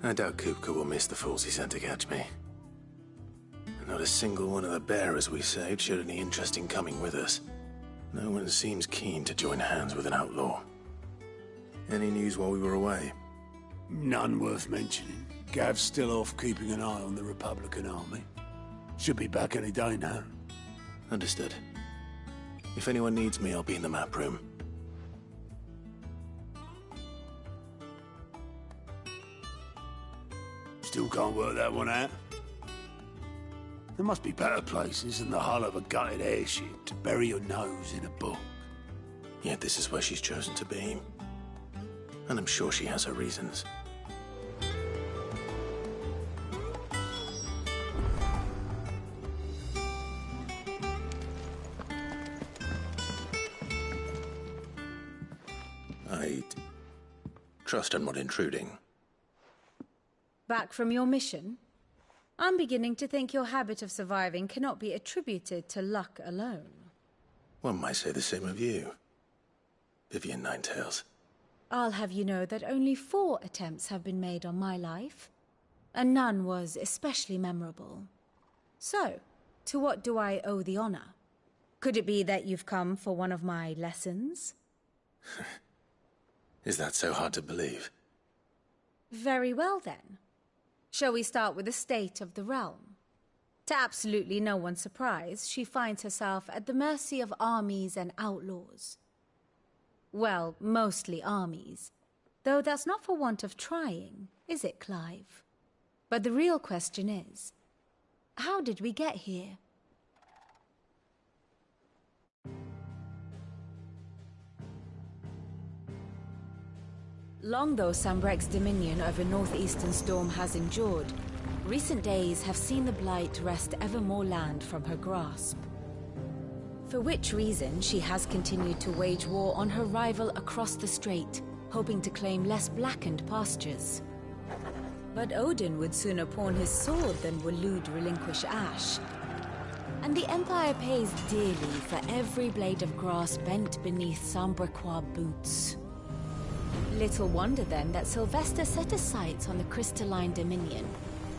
I doubt Kupka will miss the fools he sent to catch me. Not a single one of the bearers we saved showed any interest in coming with us. No one seems keen to join hands with an outlaw. Any news while we were away? None worth mentioning. Gav's still off keeping an eye on the Republican army. Should be back any day now. Understood. If anyone needs me, I'll be in the map room. Still can't work that one out. There must be better places than the hull of a gutted airship to bury your nose in a book. Yet this is where she's chosen to be. And I'm sure she has her reasons. I trust I'm not intruding. Back from your mission? I'm beginning to think your habit of surviving cannot be attributed to luck alone. One might say the same of you, Vivian Ninetails. I'll have you know that only 4 attempts have been made on my life, and none was especially memorable. So, to what do I owe the honor? Could it be that you've come for one of my lessons? Is that so hard to believe? Very well, then. Shall we start with the state of the realm? To absolutely no one's surprise, she finds herself at the mercy of armies and outlaws. Well, mostly armies. Though that's not for want of trying, is it, Clive? But the real question is, how did we get here? Long though Sanbreque's dominion over northeastern Storm has endured, recent days have seen the Blight wrest ever more land from her grasp. For which reason she has continued to wage war on her rival across the strait, hoping to claim less blackened pastures. But Odin would sooner pawn his sword than Waloed relinquish Ash. And the Empire pays dearly for every blade of grass bent beneath Sanbrequois boots. Little wonder then that Sylvester set his sights on the Crystalline Dominion,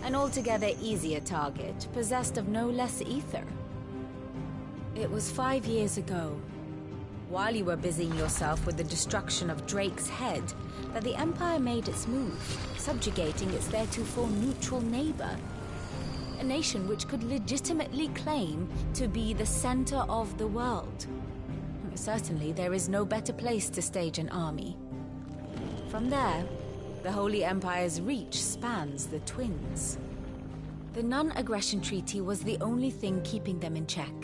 an altogether easier target, possessed of no less ether. It was 5 years ago, while you were busying yourself with the destruction of Drake's head, that the Empire made its move, subjugating its theretofore neutral neighbor. A nation which could legitimately claim to be the center of the world. Certainly, there is no better place to stage an army. From there, the Holy Empire's reach spans the Twins. The non-aggression treaty was the only thing keeping them in check.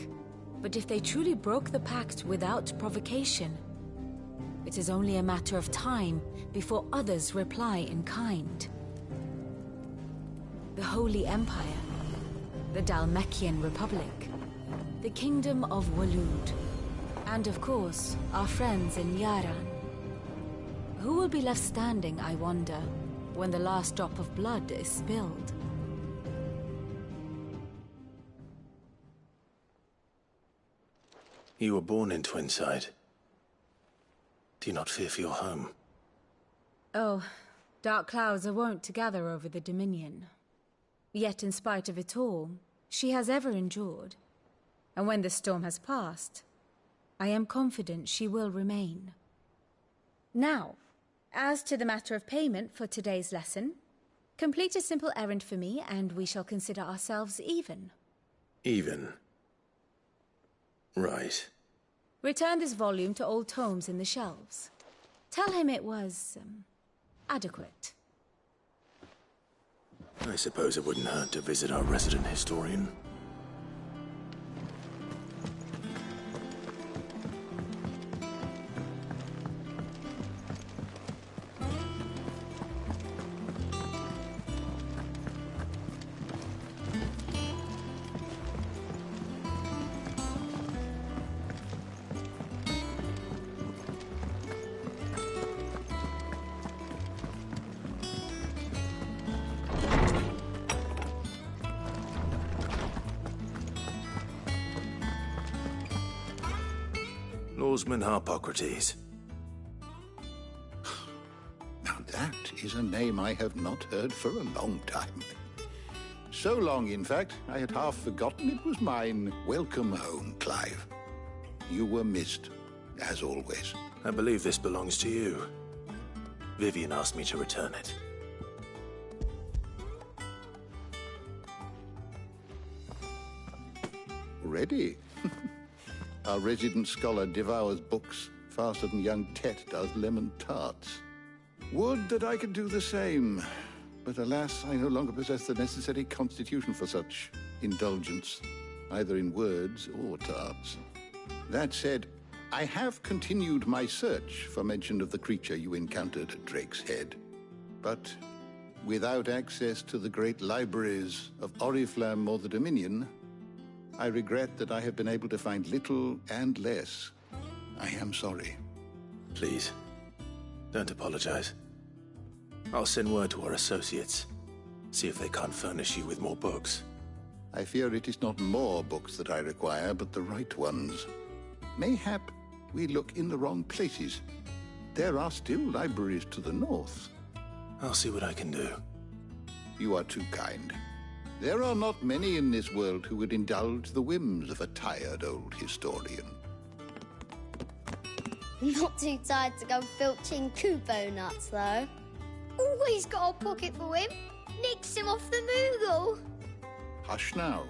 But if they truly broke the pact without provocation, it is only a matter of time before others reply in kind. The Holy Empire, the Dhalmekian Republic, the Kingdom of Waloed, and of course, our friends in Yaran. Who will be left standing, I wonder, when the last drop of blood is spilled? You were born in Twinside. Do you not fear for your home? Oh, dark clouds are wont to gather over the Dominion. Yet in spite of it all, she has ever endured. And when the storm has passed, I am confident she will remain. Now, as to the matter of payment for today's lesson, complete a simple errand for me and we shall consider ourselves even. Even? Right. Return this volume to old tomes in the shelves. Tell him it was, adequate. I suppose it wouldn't hurt to visit our resident historian. Oarsman Harpocrates. Now that is a name I have not heard for a long time. So long, in fact, I had half forgotten it was mine. Welcome home, Clive. You were missed, as always. I believe this belongs to you. Vivian asked me to return it. Ready? Our resident scholar devours books faster than young Tet does lemon tarts. Would that I could do the same. But alas, I no longer possess the necessary constitution for such indulgence, either in words or tarts. That said, I have continued my search for mention of the creature you encountered at Drake's Head. But without access to the great libraries of Oriflamme or the Dominion, I regret that I have been able to find little and less. I am sorry. Please, don't apologize. I'll send word to our associates. See if they can't furnish you with more books. I fear it is not more books that I require, but the right ones. Mayhap we look in the wrong places. There are still libraries to the north. I'll see what I can do. You are too kind. There are not many in this world who would indulge the whims of a tired old historian. Not too tired to go filching Kupo nuts, though. Always got a pocket for him. Nicks him off the Moogle. Hush now.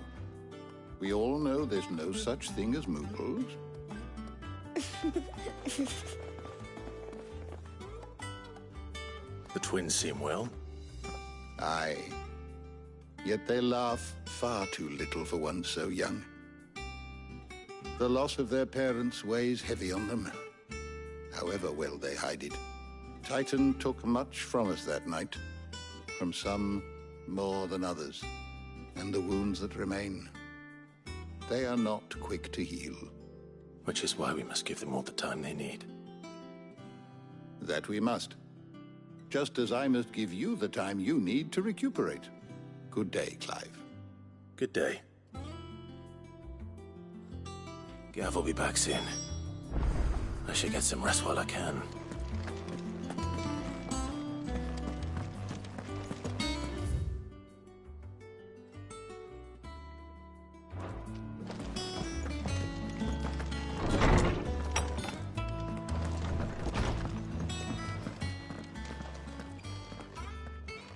We all know there's no such thing as Moogles. The twins seem well. Aye. Yet they laugh far too little for one so young. The loss of their parents weighs heavy on them, however well they hide it. Titan took much from us that night, from some more than others, and the wounds that remain, they are not quick to heal. Which is why we must give them all the time they need. That we must. Just as I must give you the time you need to recuperate. Good day, Clive. Good day. Gav will be back soon. I should get some rest while I can.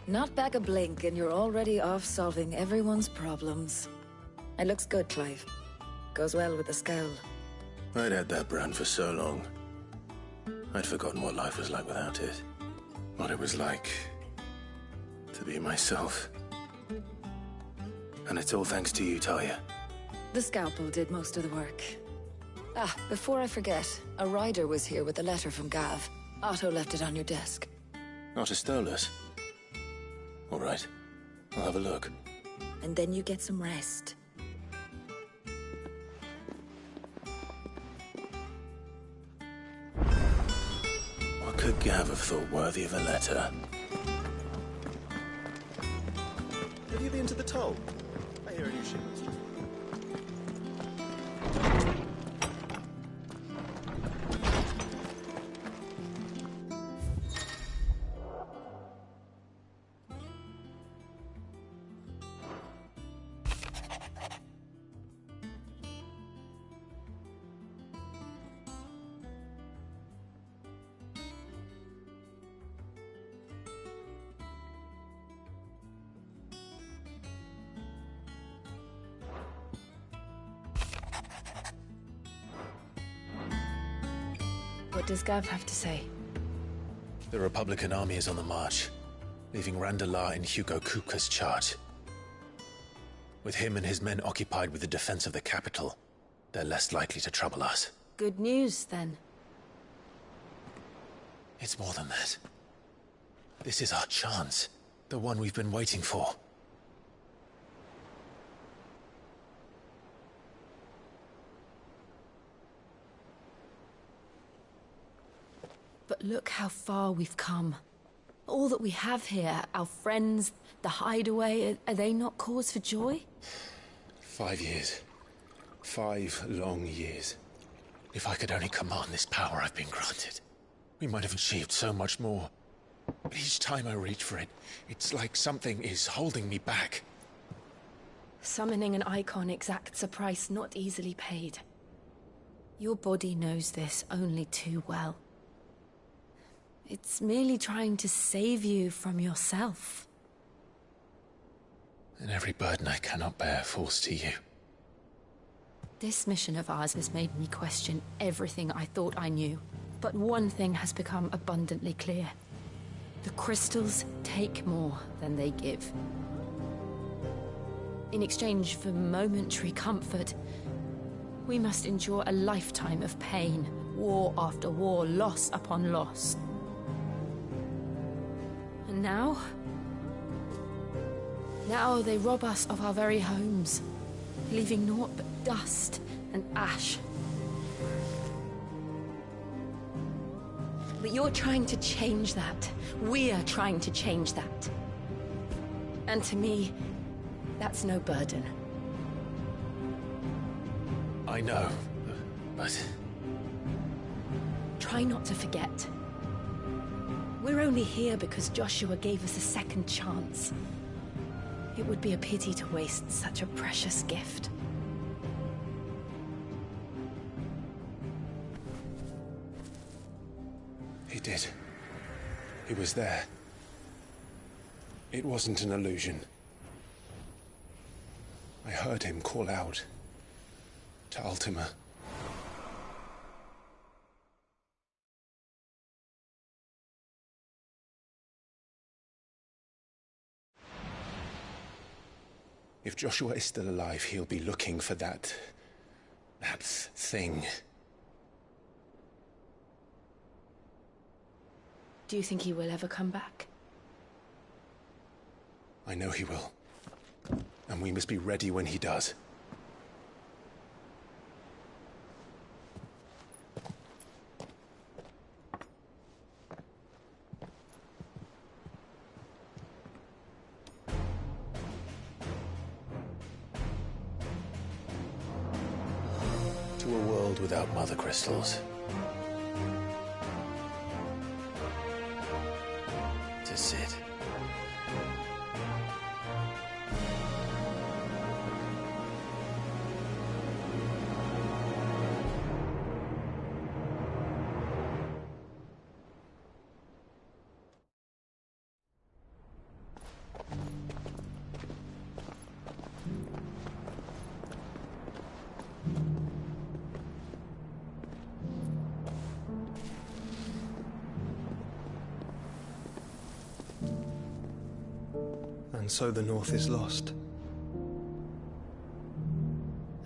Not back a blink and you're already off solving everyone's problems. It looks good, Clive. Goes well with the scowl. I'd had that brand for so long. I'd forgotten what life was like without it. What it was like to be myself. And it's all thanks to you, Talia. The scalpel did most of the work. Ah, before I forget, a rider was here with a letter from Gav. Otto left it on your desk. Otto stole us. All right, I'll have a look. And then you get some rest. What could Gav have thought worthy of a letter? Have you been to the toll? I hear a new shipment's just... What does Gav have to say? The Republican army is on the march, leaving Randalar in Hugo Kupka's charge. With him and his men occupied with the defense of the capital, they're less likely to trouble us. Good news, then. It's more than that. This is our chance. The one we've been waiting for. But look how far we've come. All that we have here, our friends, the hideaway, are they not cause for joy? 5 years. 5 long years. If I could only command this power I've been granted, we might have achieved so much more. But each time I reach for it, it's like something is holding me back. Summoning an icon exacts a price not easily paid. Your body knows this only too well. It's merely trying to save you from yourself. And every burden I cannot bear falls to you. This mission of ours has made me question everything I thought I knew. But one thing has become abundantly clear. The crystals take more than they give. In exchange for momentary comfort, we must endure a lifetime of pain, war after war, loss upon loss. And now they rob us of our very homes, leaving naught but dust and ash. But you're trying to change that. We're trying to change that. And to me, that's no burden. I know, but... Try not to forget. We're only here because Joshua gave us a second chance. It would be a pity to waste such a precious gift. He did. He was there. It wasn't an illusion. I heard him call out to Ultima. If Joshua is still alive, he'll be looking for that thing. Do you think he will ever come back? I know he will. And we must be ready when he does. To a world without mother crystals. To Cid. And so the North is lost.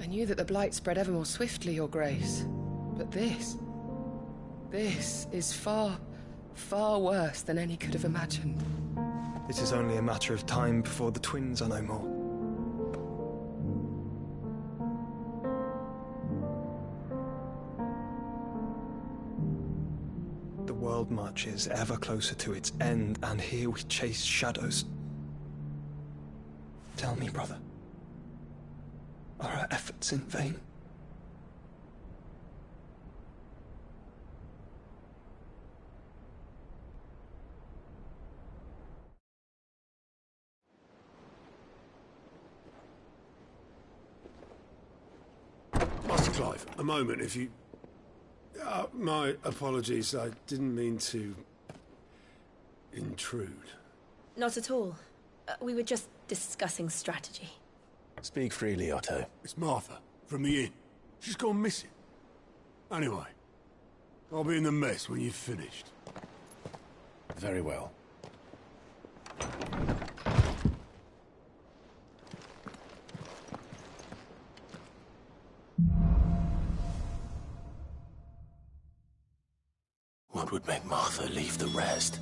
I knew that the Blight spread ever more swiftly, Your Grace. But this is far, far worse than any could have imagined. It is only a matter of time before the twins are no more. The world marches ever closer to its end, and here we chase shadows. Tell me, brother, are our efforts in vain? Master Clive, a moment, if you... my apologies, I didn't mean to... intrude. Not at all. We were just discussing strategy. Speak freely, Otto. It's Martha, from the inn. She's gone missing. Anyway, I'll be in the mess when you've finished. Very well. What would make Martha leave the rest?